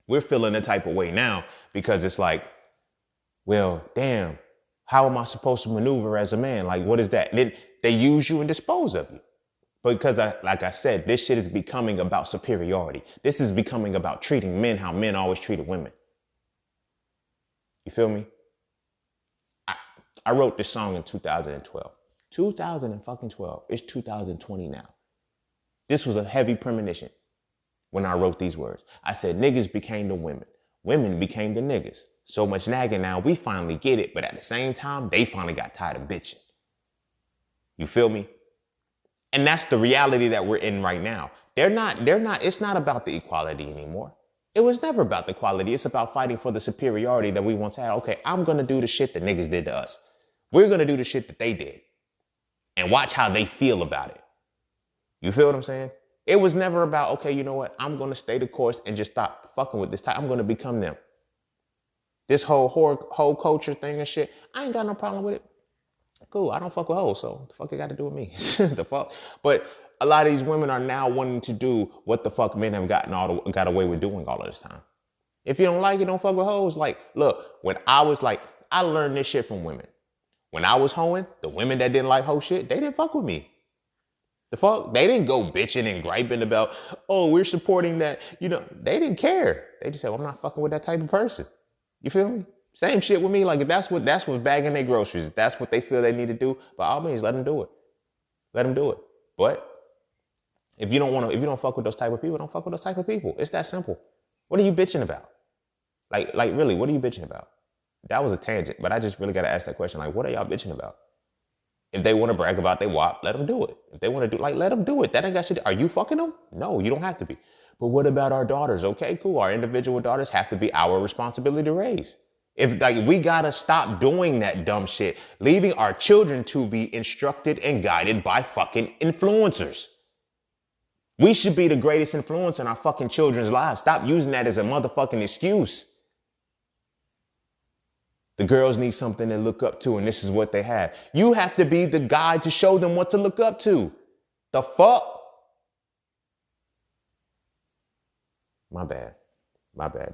We're feeling the type of way now because it's like, well, damn, how am I supposed to maneuver as a man? Like, what is that? And they use you and dispose of you. Because, like I said, this shit is becoming about superiority. This is becoming about treating men how men always treated women. You feel me? I wrote this song in 2012. 2012. It's 2020 now. This was a heavy premonition when I wrote these words. I said, niggas became the women. Women became the niggas. So much nagging now, we finally get it. But at the same time, they finally got tired of bitching. You feel me? And that's the reality that we're in right now. It's not about the equality anymore. It was never about the quality. It's about fighting for the superiority that we once had. Okay, I'm going to do the shit that niggas did to us. We're going to do the shit that they did. And watch how they feel about it. You feel what I'm saying? It was never about, okay, you know what? I'm going to stay the course and just stop fucking with this type. I'm going to become them. This whole culture thing and shit, I ain't got no problem with it. Cool, I don't fuck with hoes, so the fuck it got to do with me? The fuck? But a lot of these women are now wanting to do what the fuck men have got away with doing all of this time. If you don't like it, don't fuck with hoes. Like, look, when I was like, I learned this shit from women. When I was hoeing, the women that didn't like hoe shit, they didn't fuck with me. The fuck? They didn't go bitching and griping about, oh, we're supporting that. You know, they didn't care. They just said, well, I'm not fucking with that type of person. You feel me? Same shit with me. Like, if that's what's bagging their groceries, if that's what they feel they need to do, by all means, let them do it. Let them do it. But if you don't fuck with those type of people, don't fuck with those type of people. It's that simple. What are you bitching about? Like really, what are you bitching about? That was a tangent, but I just really got to ask that question. Like, what are y'all bitching about? If they want to brag about their WAP, let them do it. If they want to do, like, let them do it. That ain't got shit. Are you fucking them? No, you don't have to be. But what about our daughters? Okay, cool. Our individual daughters have to be our responsibility to raise. If like we got to stop doing that dumb shit, leaving our children to be instructed and guided by fucking influencers. We should be the greatest influence in our fucking children's lives. Stop using that as a motherfucking excuse. The girls need something to look up to, and this is what they have. You have to be the guide to show them what to look up to. The fuck? My bad.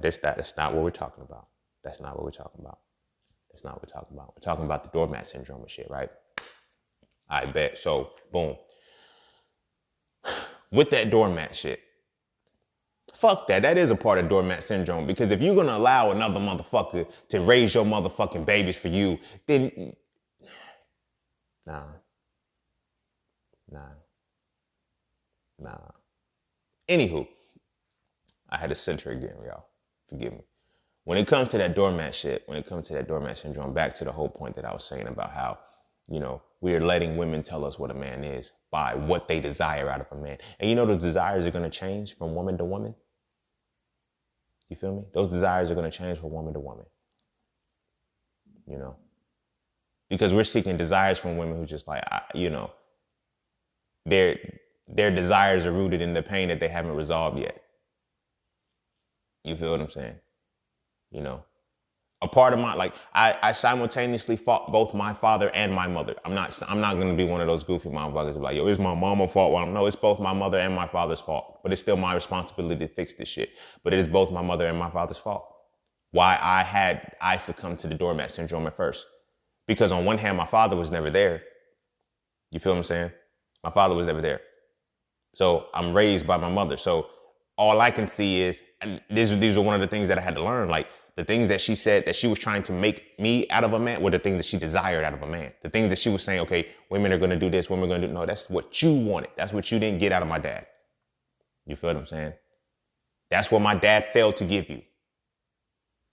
That's not what we're talking about. That's not what we're talking about. That's not what we're talking about. We're talking about the doormat syndrome and shit, right? I bet. So, boom. With that doormat shit, fuck that. That is a part of doormat syndrome, because if you're going to allow another motherfucker to raise your motherfucking babies for you, then nah. Anywho, I had to center again, y'all. Forgive me. When it comes to that doormat shit, when it comes to that doormat syndrome, back to the whole point that I was saying about how, you know, we are letting women tell us what a man is by what they desire out of a man. And you know, those desires are going to change from woman to woman. You feel me? Those desires are going to change from woman to woman. You know, because we're seeking desires from women who just like, you know, their desires are rooted in the pain that they haven't resolved yet. You feel what I'm saying? You know, a part of my, like, I simultaneously fought both my father and my mother. I'm not going to be one of those goofy motherfuckers like, yo, it's my mama's fault. Well, no, it's both my mother and my father's fault, but it's still my responsibility to fix this shit. But it is both my mother and my father's fault. Why I succumbed to the doormat syndrome at first. Because on one hand, my father was never there. You feel what I'm saying? My father was never there. So I'm raised by my mother. So all I can see is, and these are one of the things that I had to learn. Like, the things that she said that she was trying to make me out of a man were the things that she desired out of a man. The things that she was saying, okay, women are going to do this, women are going to do, no, that's what you wanted. That's what you didn't get out of my dad. You feel what I'm saying? That's what my dad failed to give you.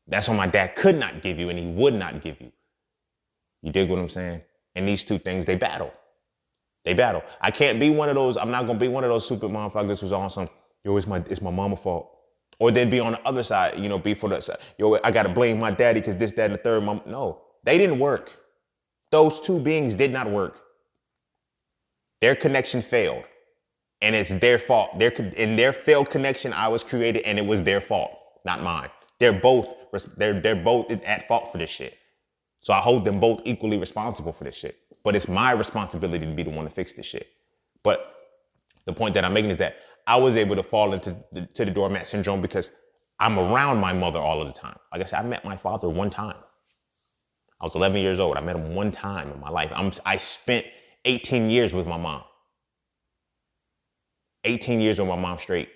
That's what my dad could not give you, and he would not give you. You dig what I'm saying? And these two things, they battle. They battle. I can't be one of those, I'm not going to be one of those super motherfuckers who's on some, yo, it's my mama's fault. Or then be on the other side, you know, be for the side. Yo, I got to blame my daddy because this, that, and the third. Mom. No, they didn't work. Those two beings did not work. Their connection failed. And it's their fault. In their failed connection, I was created, and it was their fault, not mine. They're both at fault for this shit. So I hold them both equally responsible for this shit. But it's my responsibility to be the one to fix this shit. But the point that I'm making is that I was able to fall into the doormat syndrome because I'm around my mother all of the time. Like I said, I met my father one time. I was 11 years old. I met him one time in my life. I spent 18 years with my mom. 18 years with my mom straight.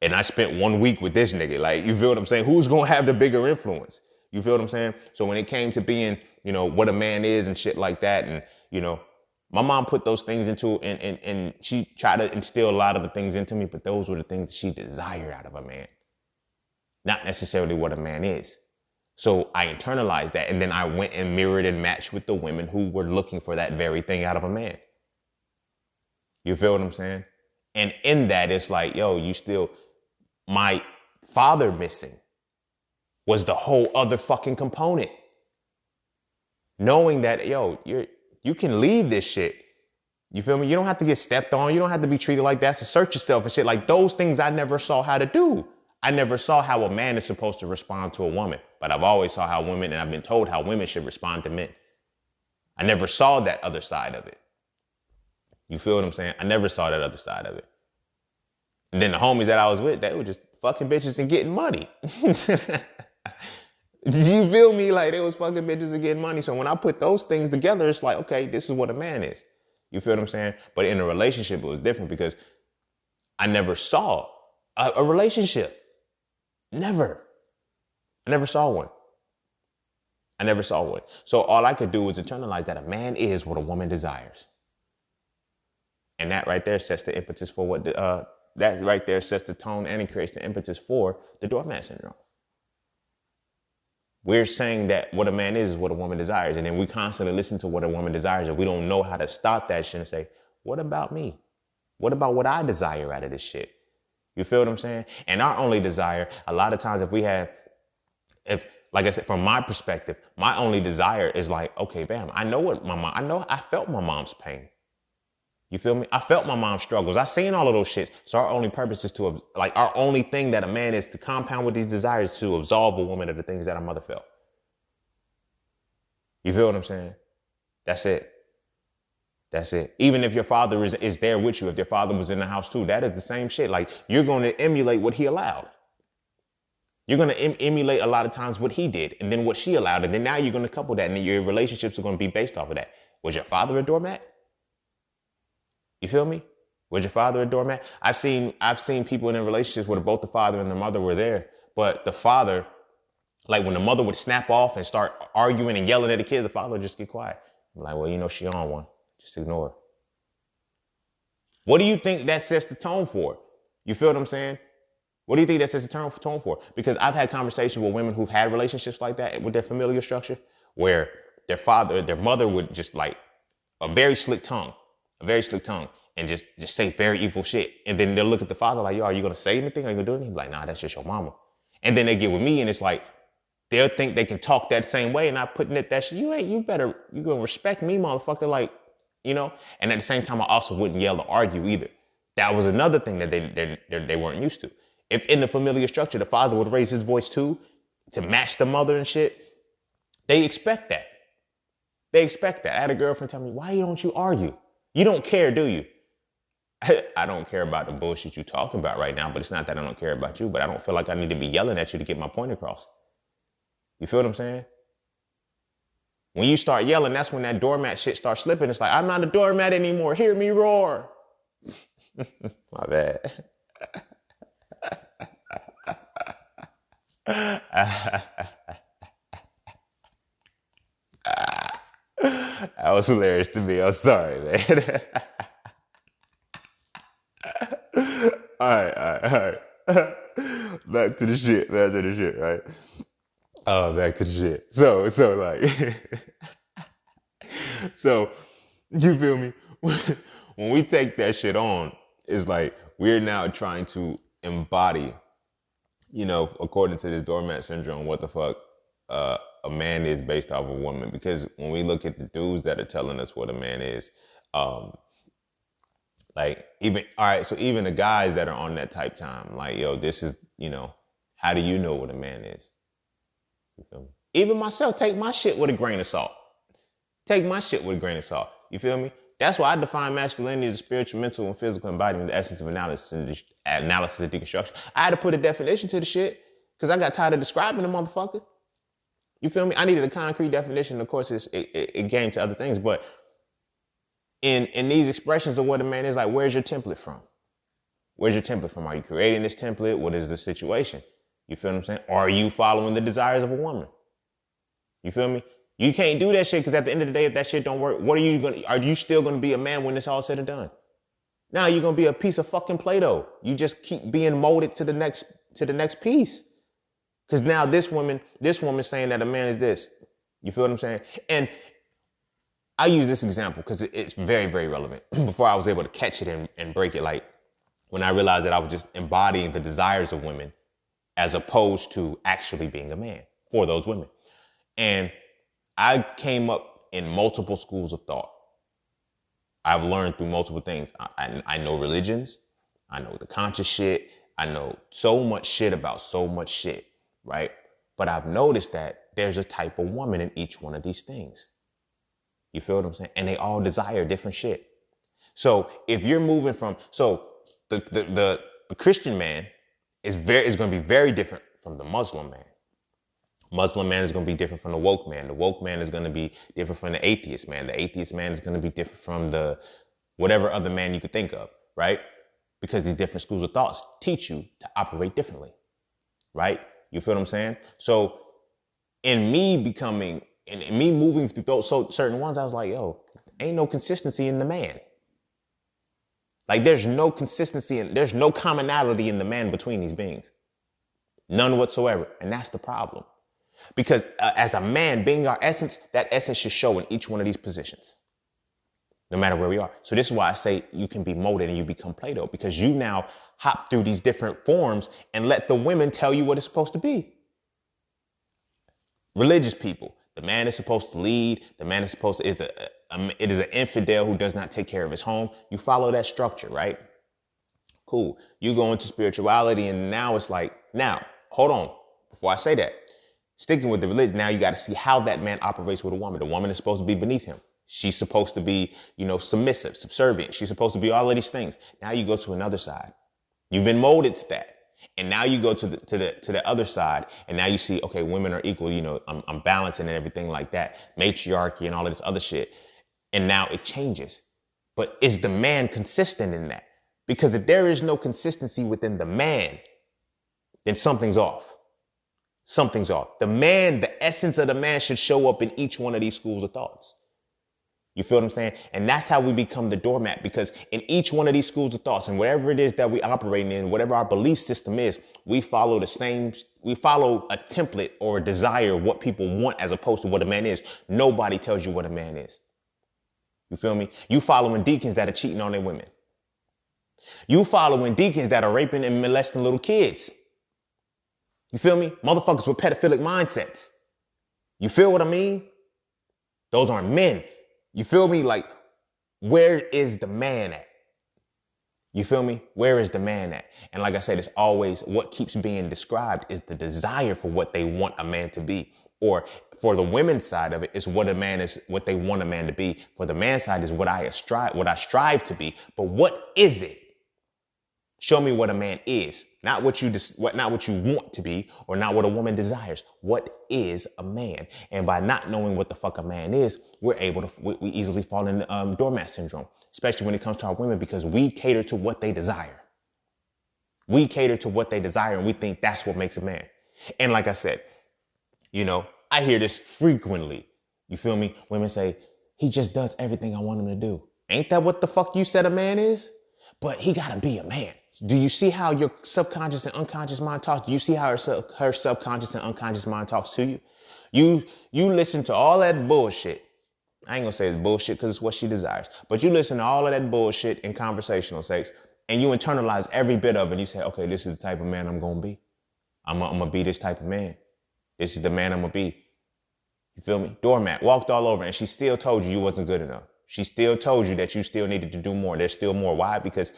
And I spent 1 week with this nigga. Like, you feel what I'm saying? Who's going to have the bigger influence? You feel what I'm saying? So when it came to being, you know, what a man is and shit like that, and, you know, my mom put those things into, and she tried to instill a lot of the things into me, but those were the things that she desired out of a man. Not necessarily what a man is. So I internalized that, and then I went and mirrored and matched with the women who were looking for that very thing out of a man. You feel what I'm saying? And in that, it's like, yo, you still, my father missing was the whole other fucking component. Knowing that, yo, you can leave this shit. You feel me? You don't have to get stepped on. You don't have to be treated like that. So search yourself and shit. Like those things I never saw how to do. I never saw how a man is supposed to respond to a woman, but I've always saw how women, and I've been told how women should respond to men. I never saw that other side of it. You feel what I'm saying? I never saw that other side of it. And then the homies that I was with, they were just fucking bitches and getting money. You feel me? Like they was fucking bitches and getting money. So when I put those things together, it's like, okay, this is what a man is. You feel what I'm saying? But in a relationship, it was different because I never saw a relationship. Never. I never saw one. I never saw one. So all I could do was internalize that a man is what a woman desires. And that right there sets the impetus for what that right there sets the tone and it creates the impetus for the doormat syndrome. We're saying that what a man is what a woman desires. And then we constantly listen to what a woman desires. And we don't know how to stop that shit and say, what about me? What about what I desire out of this shit? You feel what I'm saying? And our only desire, a lot of times if like I said, from my perspective, my only desire is like, okay, bam, I felt my mom's pain. You feel me? I felt my mom's struggles. I seen all of those shit. So our only purpose is to, like, our only thing that a man is to compound with these desires to absolve a woman of the things that her mother felt. You feel what I'm saying? That's it. That's it. Even if your father is there with you, if your father was in the house too, that is the same shit. Like, you're going to emulate what he allowed. You're going to emulate a lot of times what he did and then what she allowed. And then now you're going to couple that and then your relationships are going to be based off of that. Was your father a doormat? You feel me? Was your father a doormat? I've seen people in relationships where both the father and the mother were there, but the father, like when the mother would snap off and start arguing and yelling at the kids, the father would just get quiet. I'm like, well, you know, she on one. Just ignore her. What do you think that sets the tone for? You feel what I'm saying? What do you think that sets the tone for? Because I've had conversations with women who've had relationships like that with their familial structure, where their mother would just like a very slick tongue, and just say very evil shit. And then they'll look at the father like, yo, are you going to say anything? Are you going to do anything? He's like, nah, that's just your mama. And then they get with me and it's like, they'll think they can talk that same way and I putting it that shit. You going to respect me, motherfucker. Like, you know, and at the same time, I also wouldn't yell or argue either. That was another thing that they weren't used to. If in the familiar structure, the father would raise his voice too to match the mother and shit, they expect that. I had a girlfriend tell me, why don't you argue? You don't care, do you? I don't care about the bullshit you talking about right now, but it's not that I don't care about you, but I don't feel like I need to be yelling at you to get my point across. You feel what I'm saying? When you start yelling, that's when that doormat shit starts slipping. It's like, I'm not a doormat anymore. Hear me roar. My bad. That was hilarious to me. I'm sorry, man. All right. Back to the shit, right? Back to the shit. So like, so you feel me? When we take that shit on, it's like we're now trying to embody, you know, according to this doormat syndrome, what the fuck a man is based off of a woman. Because when we look at the dudes that are telling us what a man is, like even the guys that are on that type time, like, yo, this is, you know, how do you know what a man is? You feel me? Even myself, take my shit with a grain of salt. You feel me? That's why I define masculinity as spiritual, mental, and physical embodiment, the essence of analysis and deconstruction. I had to put a definition to the shit because I got tired of describing the motherfucker. You feel me? I needed a concrete definition. Of course, it came to other things, but in these expressions of what a man is, like, where's your template from? Are you creating this template? What is the situation? You feel what I'm saying? Or are you following the desires of a woman? You feel me? You can't do that shit because at the end of the day, if that shit don't work, are you still going to be a man when it's all said and done? Now you're going to be a piece of fucking Play-Doh. You just keep being molded to the next piece. Because now this woman saying that a man is this. You feel what I'm saying? And I use this example because it's very, very relevant. Before I was able to catch it and break it, like when I realized that I was just embodying the desires of women as opposed to actually being a man for those women. And I came up in multiple schools of thought. I've learned through multiple things. I know religions. I know the conscious shit. I know so much shit about so much shit, right? But I've noticed that there's a type of woman in each one of these things. You feel what I'm saying? And they all desire different shit. So if you're moving from, so the Christian man is going to be very different from the Muslim man. Muslim man is going to be different from the woke man. The woke man is going to be different from the atheist man. The atheist man is going to be different from the whatever other man you could think of, right? Because these different schools of thoughts teach you to operate differently, right? You feel what I'm saying? So in me moving through those certain ones, I was like, yo, ain't no consistency in the man. Like there's no consistency and there's no commonality in the man between these beings. None whatsoever. And that's the problem. Because as a man, being our essence, that essence should show in each one of these positions, no matter where we are. So this is why I say you can be molded and you become Play-Doh, because you now hop through these different forms and let the women tell you what it's supposed to be. Religious people, the man is supposed to lead. The man is supposed to, it is an infidel who does not take care of his home. You follow that structure, right? Cool. You go into spirituality and now it's like, now, hold on. Before I say that, sticking with the religion, now you got to see how that man operates with a woman. The woman is supposed to be beneath him. She's supposed to be, submissive, subservient. She's supposed to be all of these things. Now you go to another side. You've been molded to that. And now you go to the other side and now you see, okay, women are equal. I'm balancing and everything like that. Matriarchy and all of this other shit. And now it changes. But is the man consistent in that? Because if there is no consistency within the man, then something's off. Something's off. The man, the essence of the man should show up in each one of these schools of thoughts. You feel what I'm saying? And that's how we become the doormat, because in each one of these schools of thoughts and whatever it is that we operate in, whatever our belief system is, we follow a template or a desire of what people want as opposed to what a man is. Nobody tells you what a man is. You feel me? You following deacons that are cheating on their women. You following deacons that are raping and molesting little kids. You feel me? Motherfuckers with pedophilic mindsets. You feel what I mean? Those aren't men. You feel me? Like, where is the man at? You feel me? Where is the man at? And like I said, it's always what keeps being described is the desire for what they want a man to be. Or for the women's side of it, it's what they want a man to be. For the man's side is what I strive to be. But what is it? Show me what a man is, not what you want to be, or not what a woman desires. What is a man? And by not knowing what the fuck a man is, we easily fall into doormat syndrome, especially when it comes to our women, because we cater to what they desire. We cater to what they desire, and we think that's what makes a man. And like I said, I hear this frequently. You feel me? Women say, he just does everything I want him to do. Ain't that what the fuck you said a man is? But he gotta be a man. Do you see how your subconscious and unconscious mind talks? Do you see how her subconscious and unconscious mind talks to you? You listen to all that bullshit. I ain't gonna say it's bullshit because it's what she desires. But you listen to all of that bullshit in conversational sex and you internalize every bit of it. And you say, okay, this is the type of man I'm gonna be. I'm gonna be this type of man. This is the man I'm gonna be. You feel me? Doormat, walked all over and she still told you wasn't good enough. She still told you that you still needed to do more. There's still more. Why? Because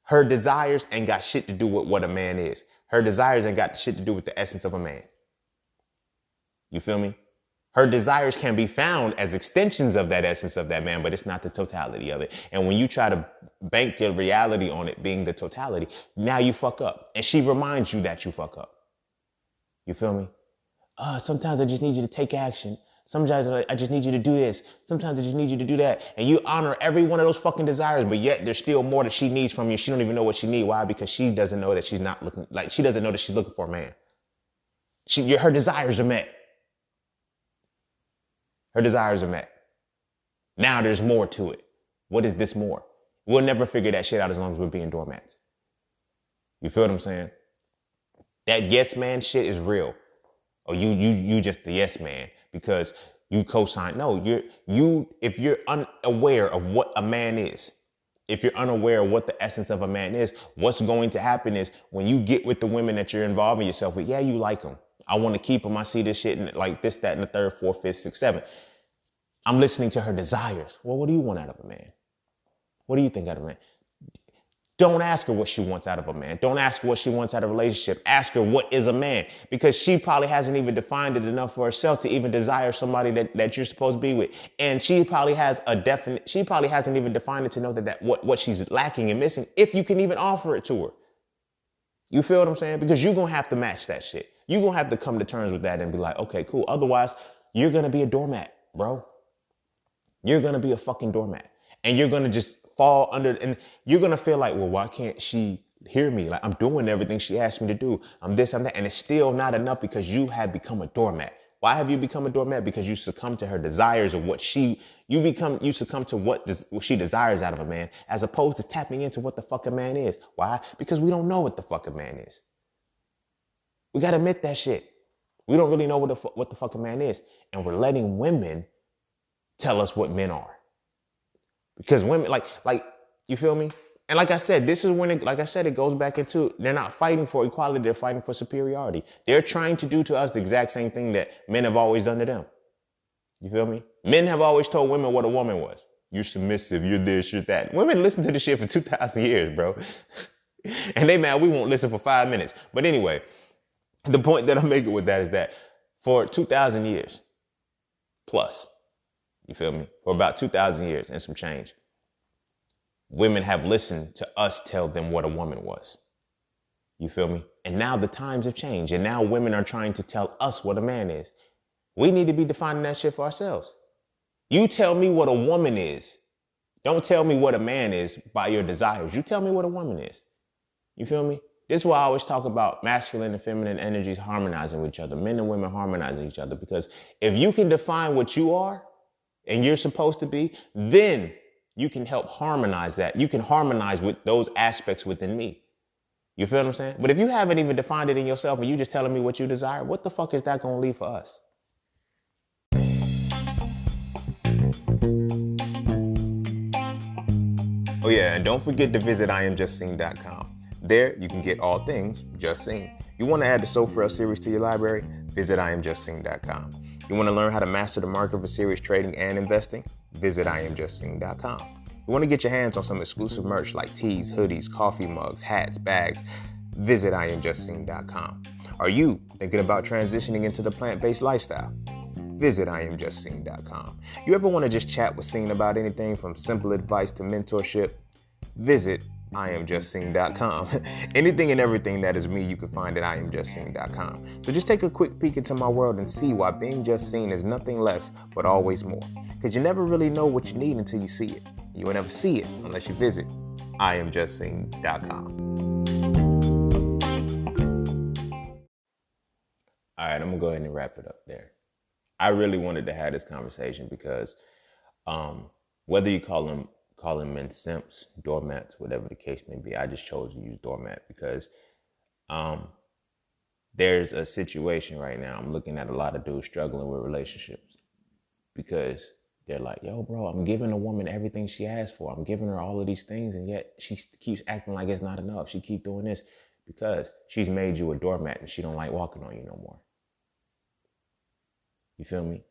her desires ain't got shit to do with what a man is. Her desires ain't got shit to do with the essence of a man. You feel me? Her desires can be found as extensions of that essence of that man, but it's not the totality of it. And when you try to bank your reality on it being the totality, now you fuck up. And she reminds you that you fuck up. You feel me? Sometimes I just need you to take action. Sometimes I just need you to do this. Sometimes I just need you to do that. And you honor every one of those fucking desires, but yet there's still more that she needs from you. She don't even know what she needs. Why? Because she doesn't know that she doesn't know that she's looking for a man. Her desires are met. Her desires are met. Now there's more to it. What is this more? We'll never figure that shit out as long as we're being doormats. You feel what I'm saying? That yes man shit is real. Or you just the yes man because you co-sign. No, if you're unaware of what a man is, If you're unaware of what the essence of a man is, what's going to happen is when you get with the women that you're involving yourself with, yeah, you like them. I want to keep them. I see this shit and like this, that, and the third, fourth, fifth, sixth, seventh. I'm listening to her desires. Well, what do you want out of a man? What do you think out of a man? Don't ask her what she wants out of a man. Don't ask her what she wants out of a relationship. Ask her what is a man, because she probably hasn't even defined it enough for herself to even desire somebody that you're supposed to be with. And she probably hasn't even defined it to know that what she's lacking and missing, if you can even offer it to her. You feel what I'm saying? Because you're going to have to match that shit. You're going to have to come to terms with that and be like, okay, cool. Otherwise, you're going to be a doormat, bro. You're going to be a fucking doormat. And you're going to just fall under, and you're going to feel like, well, why can't she hear me? Like, I'm doing everything she asked me to do. I'm this, I'm that. And it's still not enough because you have become a doormat. Why have you become a doormat? Because you succumb to her desires of what you succumb to what she desires out of a man, as opposed to tapping into what the fuck a man is. Why? Because we don't know what the fuck a man is. We got to admit that shit. We don't really know what the fuck a man is. And we're letting women tell us what men are. Because women, like, you feel me? And like I said, this is when it goes back into, they're not fighting for equality, they're fighting for superiority. They're trying to do to us the exact same thing that men have always done to them. You feel me? Men have always told women what a woman was. You're submissive, you're this, you're that. Women listen to this shit for 2,000 years, bro. And they mad we won't listen for 5 minutes. But anyway, the point that I'm making with that is that for 2,000 years plus, you feel me? For about 2,000 years and some change, women have listened to us tell them what a woman was. You feel me? And now the times have changed. And now women are trying to tell us what a man is. We need to be defining that shit for ourselves. You tell me what a woman is. Don't tell me what a man is by your desires. You tell me what a woman is. You feel me? This is why I always talk about masculine and feminine energies harmonizing with each other. Men and women harmonizing each other. Because if you can define what you are, and you're supposed to be, then you can help harmonize that. You can harmonize with those aspects within me. You feel what I'm saying? But if you haven't even defined it in yourself and you just telling me what you desire, what the fuck is that going to leave for us? Oh yeah, and don't forget to visit IamJustSeen.com. There you can get all things Just Seen. You want to add the So Frail series to your library? Visit IamJustSeen.com. You want to learn how to master the market for serious trading and investing? Visit IamJustSeen.com. You want to get your hands on some exclusive merch like tees, hoodies, coffee mugs, hats, bags? Visit IamJustSeen.com. Are you thinking about transitioning into the plant-based lifestyle? Visit IamJustSeen.com. You ever want to just chat with Seen about anything from simple advice to mentorship? Visit IamJustSeen.com. Anything and everything that is me, you can find at IamJustSeen.com. So just take a quick peek into my world and see why being just seen is nothing less but always more. Because you never really know what you need until you see it. You will never see it unless you visit IamJustSeen.com. All right, I'm gonna go ahead and wrap it up there. I really wanted to have this conversation because whether you call them men simps, doormats, whatever the case may be, I just chose to use doormat because there's a situation right now. I'm looking at a lot of dudes struggling with relationships because they're like, yo, bro, I'm giving a woman everything she asks for. I'm giving her all of these things, and yet she keeps acting like it's not enough. She keeps doing this because she's made you a doormat and she don't like walking on you no more. You feel me?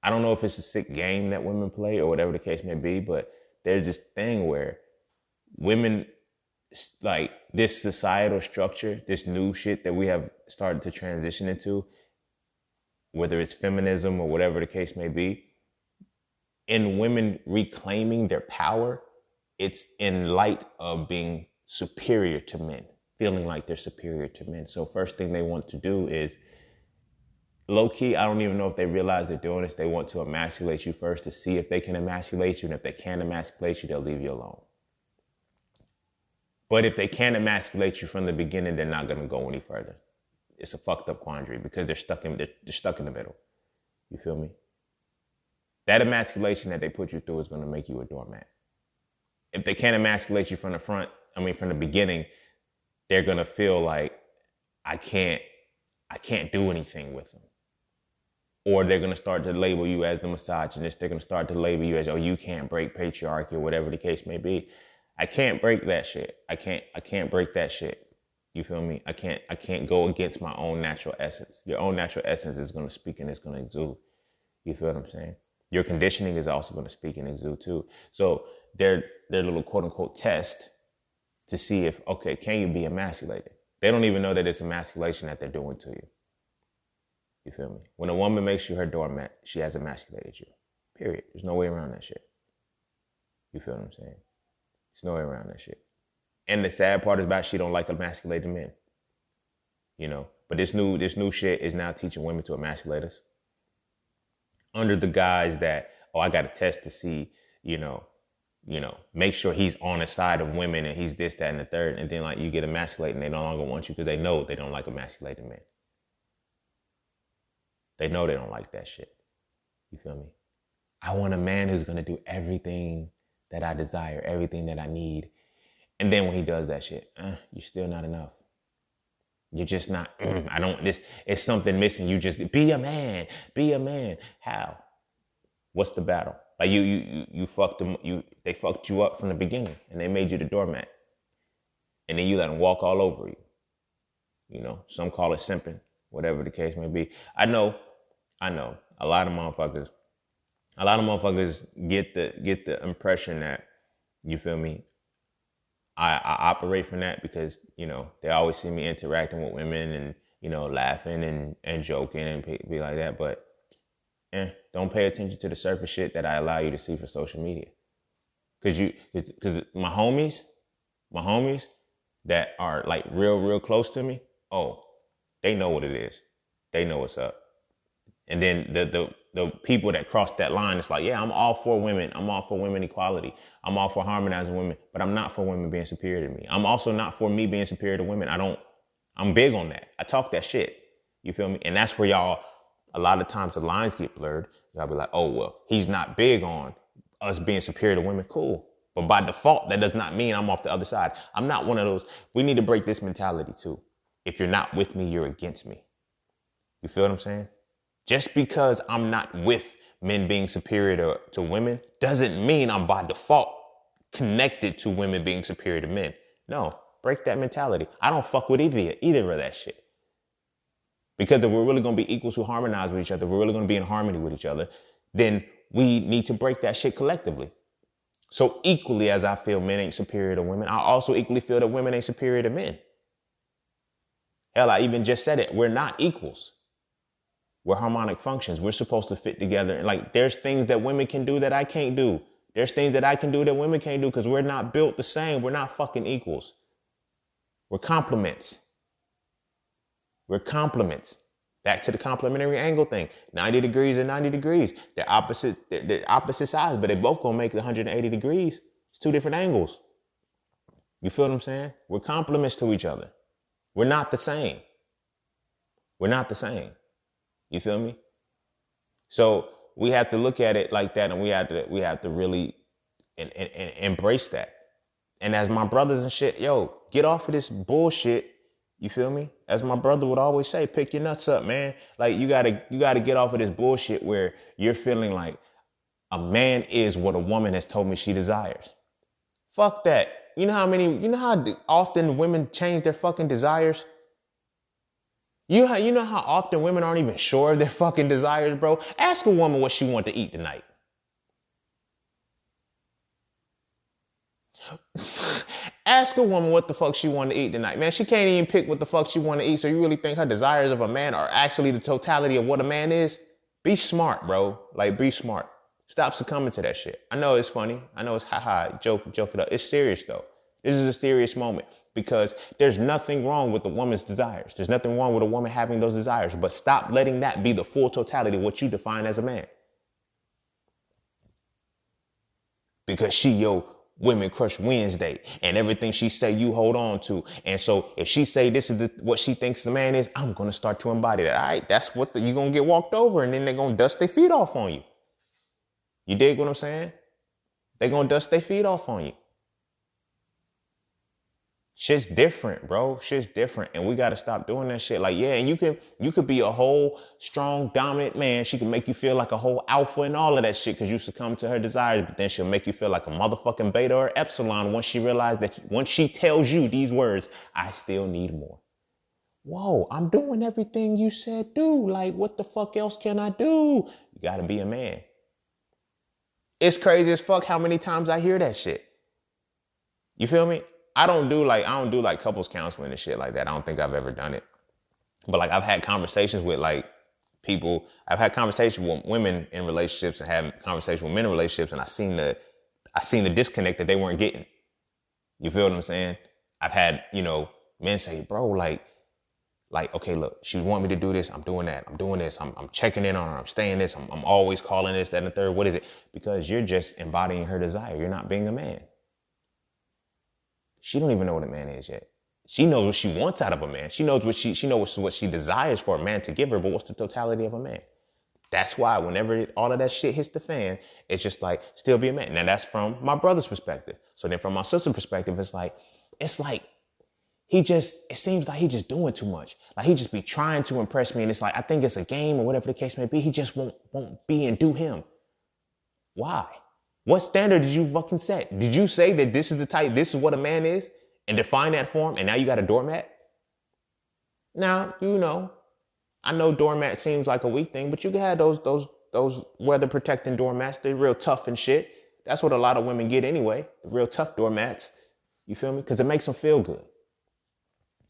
I don't know if it's a sick game that women play or whatever the case may be, but there's this thing where women, like this societal structure, this new shit that we have started to transition into, whether it's feminism or whatever the case may be, in women reclaiming their power, it's in light of being superior to men, feeling like they're superior to men. So first thing they want to do is, low key, I don't even know if they realize they're doing this. They want to emasculate you first to see if they can emasculate you. And if they can't emasculate you, they'll leave you alone. But if they can't emasculate you from the beginning, they're not going to go any further. It's a fucked up quandary because they're stuck in the middle. You feel me? That emasculation that they put you through is going to make you a doormat. If they can't emasculate you from the beginning, they're going to feel like I can't do anything with them. Or they're going to start to label you as the misogynist. They're going to start to label you as, oh, you can't break patriarchy or whatever the case may be. I can't break that shit. I can't break that shit. You feel me? I can't go against my own natural essence. Your own natural essence is going to speak and it's going to exude. You feel what I'm saying? Your conditioning is also going to speak and exude too. So their little quote unquote test to see if, okay, can you be emasculated? They don't even know that it's emasculation that they're doing to you. You feel me? When a woman makes you her doormat, she has emasculated you. Period. There's no way around that shit. You feel what I'm saying? There's no way around that shit. And the sad part is about she don't like emasculated men. You know, but this new shit is now teaching women to emasculate us under the guise that, oh, I got to test to see, you know, make sure he's on the side of women and he's this, that, and the third. And then like you get emasculated and they no longer want you because they know they don't like emasculated men. They know they don't like that shit. You feel me? I want a man who's going to do everything that I desire, everything that I need. And then when he does that shit, you're still not enough. You're just not, it's something missing. You just, be a man. How? What's the battle? Like you fucked them, they fucked you up from the beginning and they made you the doormat. And then you let them walk all over you. You know, some call it simping, whatever the case may be. I know, a lot of motherfuckers get the impression that, you feel me, I operate from that because, you know, they always see me interacting with women and, you know, laughing and joking and be like that. But don't pay attention to the surface shit that I allow you to see for social media. Because my homies that are like real close to me, oh, they know what it is. They know what's up. And then the people that cross that line, it's like, yeah, I'm all for women. I'm all for women equality. I'm all for harmonizing women, but I'm not for women being superior to me. I'm also not for me being superior to women. I'm big on that. I talk that shit. You feel me? And that's where y'all, a lot of times the lines get blurred. Y'all be like, oh, well, he's not big on us being superior to women. Cool. But by default, that does not mean I'm off the other side. I'm not one of those. We need to break this mentality too. If you're not with me, you're against me. You feel what I'm saying? Just because I'm not with men being superior to women doesn't mean I'm by default connected to women being superior to men. No, break that mentality. I don't fuck with either of that shit. Because if we're really going to be equals who harmonize with each other, we're really going to be in harmony with each other, then we need to break that shit collectively. So equally as I feel men ain't superior to women, I also equally feel that women ain't superior to men. Hell, I even just said it. We're not equals. We're harmonic functions. We're supposed to fit together. And like, there's things that women can do that I can't do. There's things that I can do that women can't do because we're not built the same. We're not fucking equals. We're complements. We're complements. Back to the complementary angle thing. 90 degrees and 90 degrees. They're opposite sides, but they both gonna make 180 degrees. It's two different angles. You feel what I'm saying? We're complements to each other. We're not the same. We're not the same. You feel me? So we have to look at it like that, and we have to really and embrace that. And as my brothers and shit, yo, get off of this bullshit. You feel me? As my brother would always say, pick your nuts up, man. Like you gotta get off of this bullshit where you're feeling like a man is what a woman has told me she desires. Fuck that. You know how often women change their fucking desires? You know how often women aren't even sure of their fucking desires, bro? Ask a woman what she wants to eat tonight. Ask a woman what the fuck she want to eat tonight. Man, she can't even pick what the fuck she want to eat. So you really think her desires of a man are actually the totality of what a man is? Be smart, bro. Like, be smart. Stop succumbing to that shit. I know it's funny. I know it's joke it up. It's serious, though. This is a serious moment. Because there's nothing wrong with the woman's desires. There's nothing wrong with a woman having those desires. But stop letting that be the full totality of what you define as a man. Because she your Women Crush Wednesday. And everything she say, you hold on to. And so if she say this is what she thinks the man is, I'm going to start to embody that. All right, that's what you're going to get walked over. And then they're going to dust their feet off on you. You dig what I'm saying? They're going to dust their feet off on you. Shit's different, bro. Shit's different. And we gotta stop doing that shit. Like, yeah, and you could be a whole strong, dominant man. She can make you feel like a whole alpha and all of that shit because you succumb to her desires, but then she'll make you feel like a motherfucking beta or epsilon once she realizes that once she tells you these words, I still need more. Whoa, I'm doing everything you said do. Like, what the fuck else can I do? You gotta be a man. It's crazy as fuck how many times I hear that shit. You feel me? I don't do like couples counseling and shit like that. I don't think I've ever done it. But like I've had conversations with like people. I've had conversations with women in relationships and had conversations with men in relationships, and I seen the disconnect that they weren't getting. You feel what I'm saying? I've had, men say, bro, like, okay, look, she want me to do this. I'm doing that. I'm doing this. I'm checking in on her. I'm staying this. I'm always calling this, that, and the third. What is it? Because you're just embodying her desire. You're not being a man. She don't even know what a man is yet. She knows what she wants out of a man. She knows what she desires for a man to give her, but what's the totality of a man? That's why whenever all of that shit hits the fan, it's just like, still be a man. Now that's from my brother's perspective. So then from my sister's perspective, it's like, it seems like he just doing too much. Like he just be trying to impress me. And it's like, I think it's a game or whatever the case may be. He just won't be and do him. Why? What standard did you fucking set? Did you say that this is what a man is and define that for him and now you got a doormat? Now, I know doormat seems like a weak thing, but you can have those weather protecting doormats. They're real tough and shit. That's what a lot of women get anyway. The real tough doormats. You feel me? Because it makes them feel good.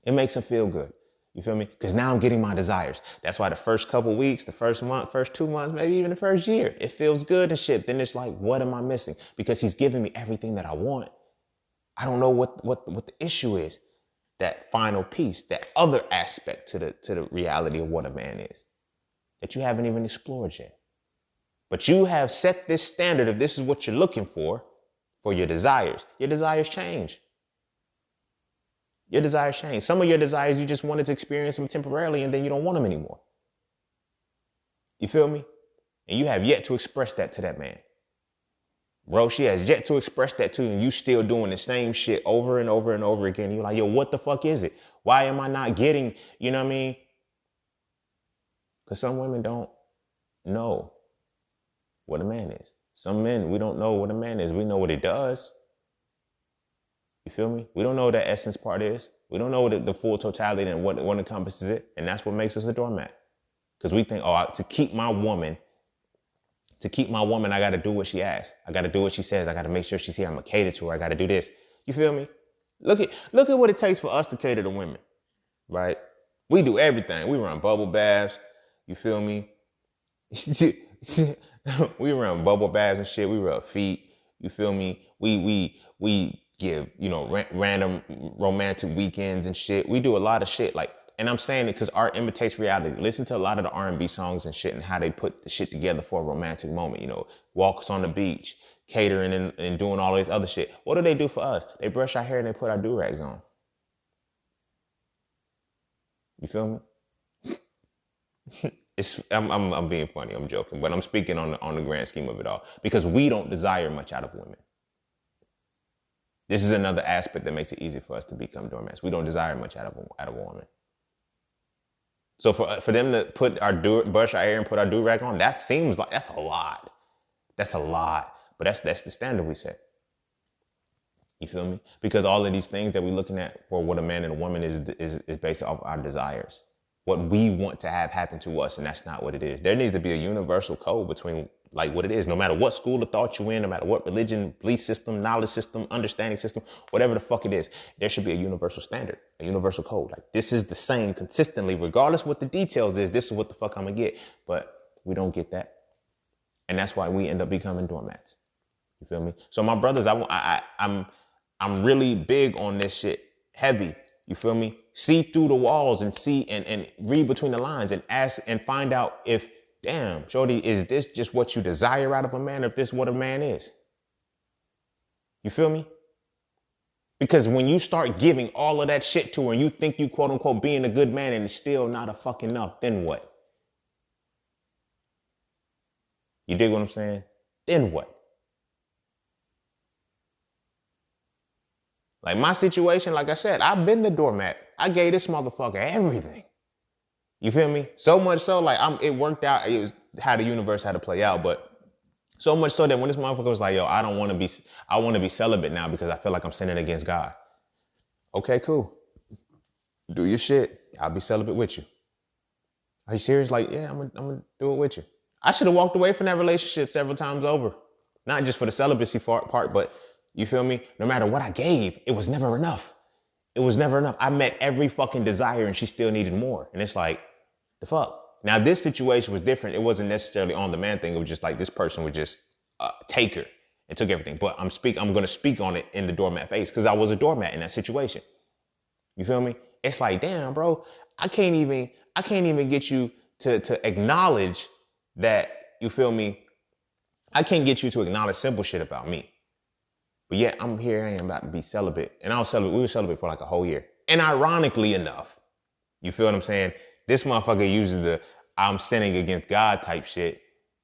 It makes them feel good. You feel me? Because now I'm getting my desires. That's why the first couple weeks, the first month, first 2 months, maybe even the first year, it feels good and shit. Then it's like, what am I missing? Because he's giving me everything that I want. I don't know what the issue is. That final piece, that other aspect to the reality of what a man is that you haven't even explored yet. But you have set this standard of this is what you're looking for your desires. Your desires change. Your desires change. Some of your desires, you just wanted to experience them temporarily and then you don't want them anymore. You feel me? And you have yet to express that to that man. Bro, she has yet to express that to you and you still doing the same shit over and over and over again. You're like, yo, what the fuck is it? Why am I not getting, you know what I mean? Because some women don't know what a man is. Some men, we don't know what a man is. We know what he does. You feel me? We don't know what that essence part is. We don't know what the full totality and what encompasses it. And that's what makes us a doormat. Because we think, to keep my woman, I got to do what she asks. I got to do what she says. I got to make sure she's here. I'm going to cater to her. I got to do this. You feel me? Look at what it takes for us to cater to women, right? We do everything. We run bubble baths. You feel me? We run bubble baths and shit. We rub feet. You feel me? We give, random romantic weekends and shit. We do a lot of shit. Like, and I'm saying it because art imitates reality. Listen to a lot of the R&B songs and shit and how they put the shit together for a romantic moment. Walks on the beach, catering and doing all this other shit. What do they do for us? They brush our hair and they put our do-rags on. You feel me? I'm being funny. I'm joking, but I'm speaking on the grand scheme of it all because we don't desire much out of women. This is another aspect that makes it easy for us to become doormats. We don't desire much out of a woman. So for them to brush our hair and put our do-rag on, that seems like that's a lot. That's a lot. But that's the standard we set. You feel me? Because all of these things that we're looking at for what a man and a woman is based off our desires. What we want to have happen to us, and that's not what it is. There needs to be a universal code between like what it is, no matter what school of thought you're in, no matter what religion, belief system, knowledge system, understanding system, whatever the fuck it is, there should be a universal standard, a universal code. Like this is the same consistently, regardless what the details is, this is what the fuck I'm gonna get. But we don't get that. And that's why we end up becoming doormats. You feel me? So my brothers, I'm really big on this shit, heavy. You feel me? See through the walls and see and read between the lines and ask and find out if, damn, shorty, is this just what you desire out of a man, or if this is what a man is? You feel me? Because when you start giving all of that shit to her and you think you quote unquote being a good man and it's still not a fucking enough, then what? You dig what I'm saying? Then what? Like my situation, like I said, I've been the doormat. I gave this motherfucker everything. You feel me? So much so, like it worked out. It was how the universe had to play out, but so much so that when this motherfucker was like, yo, I want to be celibate now because I feel like I'm sinning against God. Okay, cool. Do your shit. I'll be celibate with you. Are you serious? Like, yeah, I'm gonna do it with you. I should have walked away from that relationship several times over. Not just for the celibacy part, but you feel me? No matter what I gave, it was never enough. It was never enough. I met every fucking desire and she still needed more. And it's like, the fuck? Now, this situation was different. It wasn't necessarily on the man thing. It was just like this person would just take her and took everything. But I'm going to speak on it in the doormat phase because I was a doormat in that situation. You feel me? It's like, damn, bro, I can't even get you to acknowledge that, you feel me? I can't get you to acknowledge simple shit about me. But yet I'm here, I am about to be celibate. And we were celibate for like a whole year. And ironically enough, you feel what I'm saying? This motherfucker uses the I'm sinning against God type shit,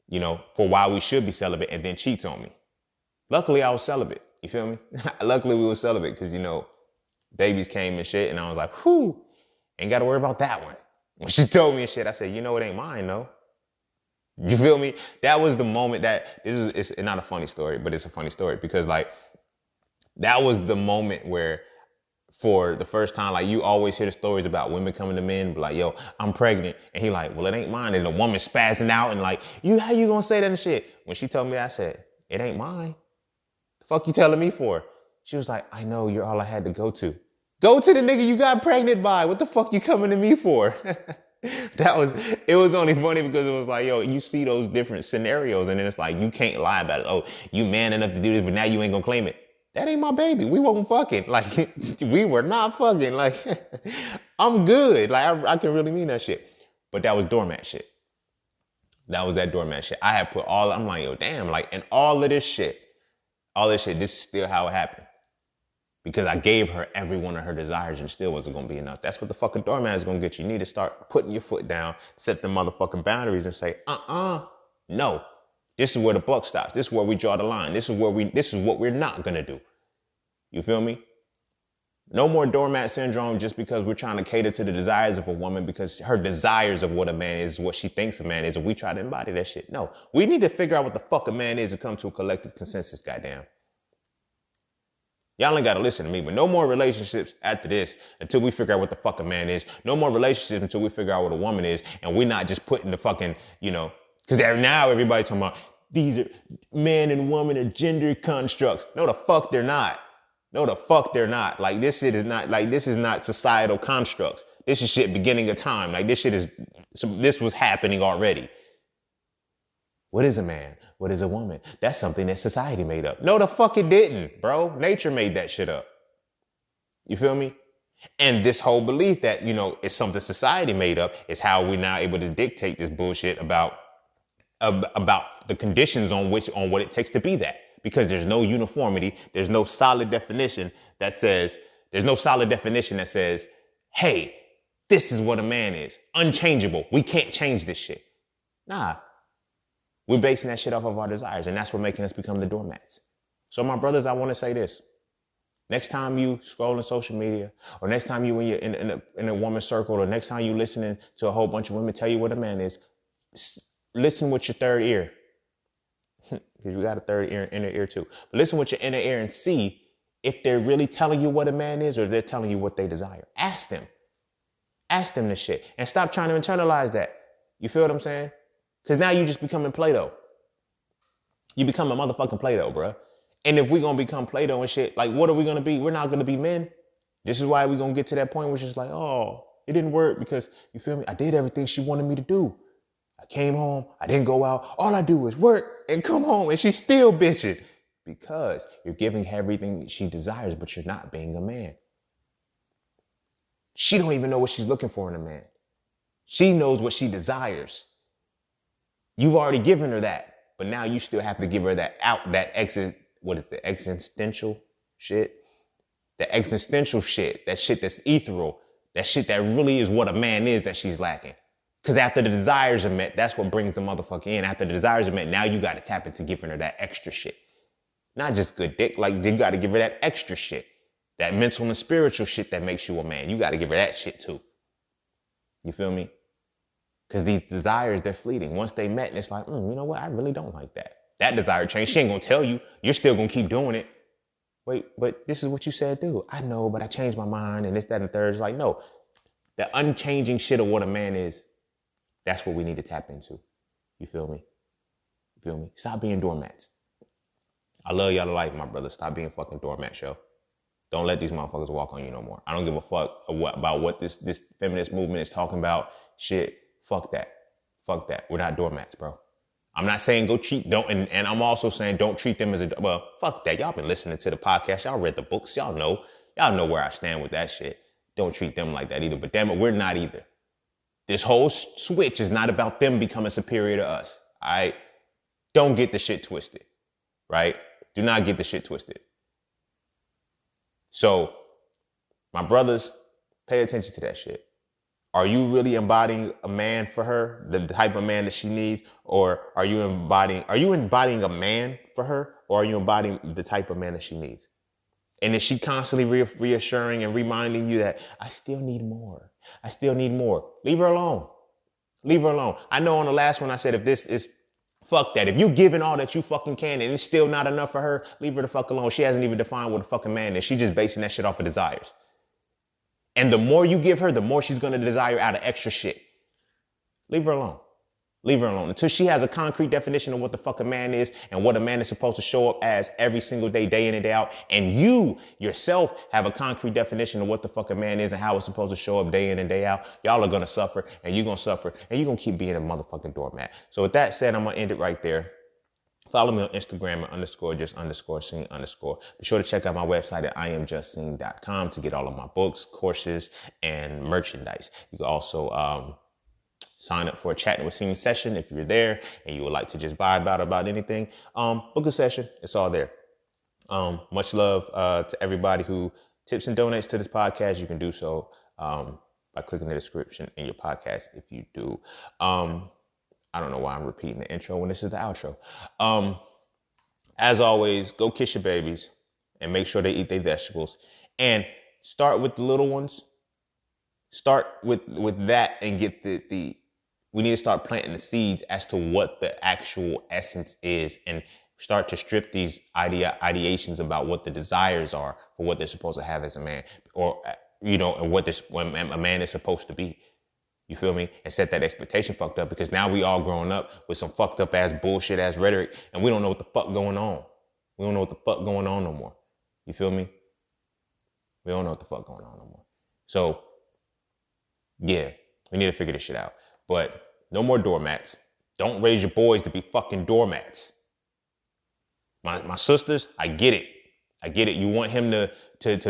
you know, for why we should be celibate and then cheats on me. Luckily, I was celibate. You feel me? Luckily, we were celibate because, you know, babies came and shit. And I was like, whew, ain't got to worry about that one. When she told me and shit, I said, you know, it ain't mine, though. You feel me? That was the moment that it's not a funny story, but it's a funny story because like that was the moment where for the first time, like you always hear the stories about women coming to men, but like, yo, I'm pregnant. And he like, well, it ain't mine. And the woman spazzing out and like, how you gonna say that and shit? When she told me, I said, it ain't mine. The fuck you telling me for? She was like, I know, you're all I had to go to. Go to the nigga you got pregnant by. What the fuck you coming to me for? It was only funny because it was like, yo, you see those different scenarios and then it's like, you can't lie about it. Oh, you man enough to do this, but now you ain't gonna claim it. That ain't my baby. We wasn't fucking. Like, we were not fucking. Like, I'm good. Like, I can really mean that shit. But that was doormat shit. That was that doormat shit. I had put I'm like, yo, damn. Like, and all of this shit, this is still how it happened. Because I gave her every one of her desires and still wasn't going to be enough. That's what the fucking doormat is going to get you. You need to start putting your foot down, set the motherfucking boundaries and say, no. This is where the buck stops. This is where we draw the line. This is what we're not going to do. You feel me? No more doormat syndrome just because we're trying to cater to the desires of a woman because her desires of what a man is what she thinks a man is and we try to embody that shit. No, we need to figure out what the fuck a man is and come to a collective consensus, goddamn. Y'all ain't got to listen to me, but no more relationships after this until we figure out what the fuck a man is. No more relationships until we figure out what a woman is and we're not just putting the fucking, you know, because now everybody talking about these are man and woman are gender constructs. No, the fuck they're not. No, the fuck they're not. Like this shit is not like this is not societal constructs. This is shit beginning of time. Like this was happening already. What is a man? What is a woman? That's something that society made up. No, the fuck it didn't, bro. Nature made that shit up. You feel me? And this whole belief that, you know, it's something society made up is how we're now able to dictate this bullshit about the conditions on what it takes to be that. Because there's no uniformity. There's no solid definition that says, hey, this is what a man is. Unchangeable. We can't change this shit. Nah. We're basing that shit off of our desires. And that's what making us become the doormats. So my brothers, I want to say this. Next time you scrolling social media, or next time you in a woman's circle, or next time you listening to a whole bunch of women tell you what a man is, listen with your third ear. Because you got a third ear, inner ear too. But listen with your inner ear and see if they're really telling you what a man is or if they're telling you what they desire. Ask them. Ask them this shit. And stop trying to internalize that. You feel what I'm saying? Because now you just becoming Play-Doh. You become a motherfucking Play-Doh, bro. And if we're going to become Play-Doh and shit, like, what are we going to be? We're not going to be men. This is why we're going to get to that point where it's just like, oh, it didn't work because, you feel me? I did everything she wanted me to do. I came home. I didn't go out. All I do is work and come home. And she's still bitching because you're giving her everything she desires, but you're not being a man. She don't even know what she's looking for in a man. She knows what she desires. You've already given her that, but now you still have to give her that existential shit? The existential shit, that shit that's ethereal, that shit that really is what a man is that she's lacking. Because after the desires are met, that's what brings the motherfucker in. After the desires are met, now you got to tap into giving her that extra shit. Not just good dick, like you got to give her that extra shit. That mental and spiritual shit that makes you a man. You got to give her that shit too. You feel me? Because these desires, they're fleeting. Once they met, and it's like, you know what? I really don't like that. That desire change. She ain't going to tell you. You're still going to keep doing it. Wait, but this is what you said do. I know, but I changed my mind and this, that, and the third. It's like, no. The unchanging shit of what a man is, that's what we need to tap into. You feel me? You feel me? Stop being doormats. I love y'all to life, my brother. Stop being fucking doormats, yo. Don't let these motherfuckers walk on you no more. I don't give a fuck about what this feminist movement is talking about. Shit, fuck that. Fuck that. We're not doormats, bro. I'm not saying go cheat, and I'm also saying don't treat them as fuck that. Y'all been listening to the podcast. Y'all read the books. Y'all know where I stand with that shit. Don't treat them like that either. But damn it, we're not either. This whole switch is not about them becoming superior to us. All right? Don't get the shit twisted. Right? Do not get the shit twisted. So, my brothers, pay attention to that shit. Are you really embodying a man for her, the type of man that she needs? Or are you embodying a man for her? Or are you embodying the type of man that she needs? And is she constantly reassuring and reminding you that I still need more? I still need more. Leave her alone. Leave her alone. I know on the last one I said, if this is, fuck that. If you giving all that you fucking can and it's still not enough for her, leave her the fuck alone. She hasn't even defined what a fucking man is. She's just basing that shit off of desires. And the more you give her, the more she's going to desire out of extra shit. Leave her alone. Leave her alone until she has a concrete definition of what the fuck a man is and what a man is supposed to show up as every single day, day in and day out. And you yourself have a concrete definition of what the fuck a man is and how it's supposed to show up day in and day out. Y'all are going to suffer and you're going to suffer and you're going to keep being a motherfucking doormat. So with that said, I'm going to end it right there. Follow me on Instagram at _just_scene_. Be sure to check out my website at IamJustScene.com to get all of my books, courses, and merchandise. You can also, sign up for a chatting with Scene session if you're there and you would like to just vibe about anything. Book a session. It's all there. Much love to everybody who tips and donates to this podcast. You can do so by clicking the description in your podcast if you do. I don't know why I'm repeating the intro when this is the outro. As always, go kiss your babies and make sure they eat their vegetables. And start with the little ones. Start with that and get we need to start planting the seeds as to what the actual essence is and start to strip these ideations about what the desires are for what they're supposed to have as a man or, and what a man is supposed to be. You feel me? And set that expectation fucked up because now we all growing up with some fucked up ass bullshit ass rhetoric and we don't know what the fuck going on. We don't know what the fuck going on no more. You feel me? We don't know what the fuck going on no more. So, yeah, we need to figure this shit out. But no more doormats. Don't raise your boys to be fucking doormats. My sisters, I get it. I get it. You want him to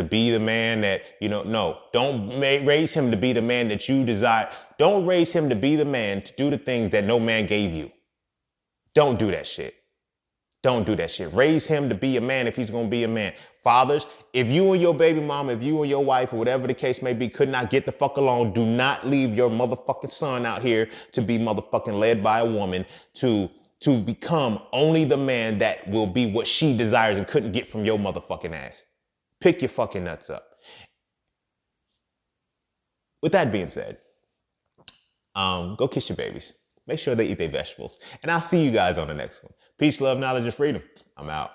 be the man that, no. Don't raise him to be the man that you desire. Don't raise him to be the man to do the things that no man gave you. Don't do that shit. Don't do that shit. Raise him to be a man if he's going to be a man. Fathers, if you and your baby mama, if you and your wife, or whatever the case may be, could not get the fuck along, do not leave your motherfucking son out here to be motherfucking led by a woman to become only the man that will be what she desires and couldn't get from your motherfucking ass. Pick your fucking nuts up. With that being said, go kiss your babies. Make sure they eat their vegetables. And I'll see you guys on the next one. Peace, love, knowledge, and freedom. I'm out.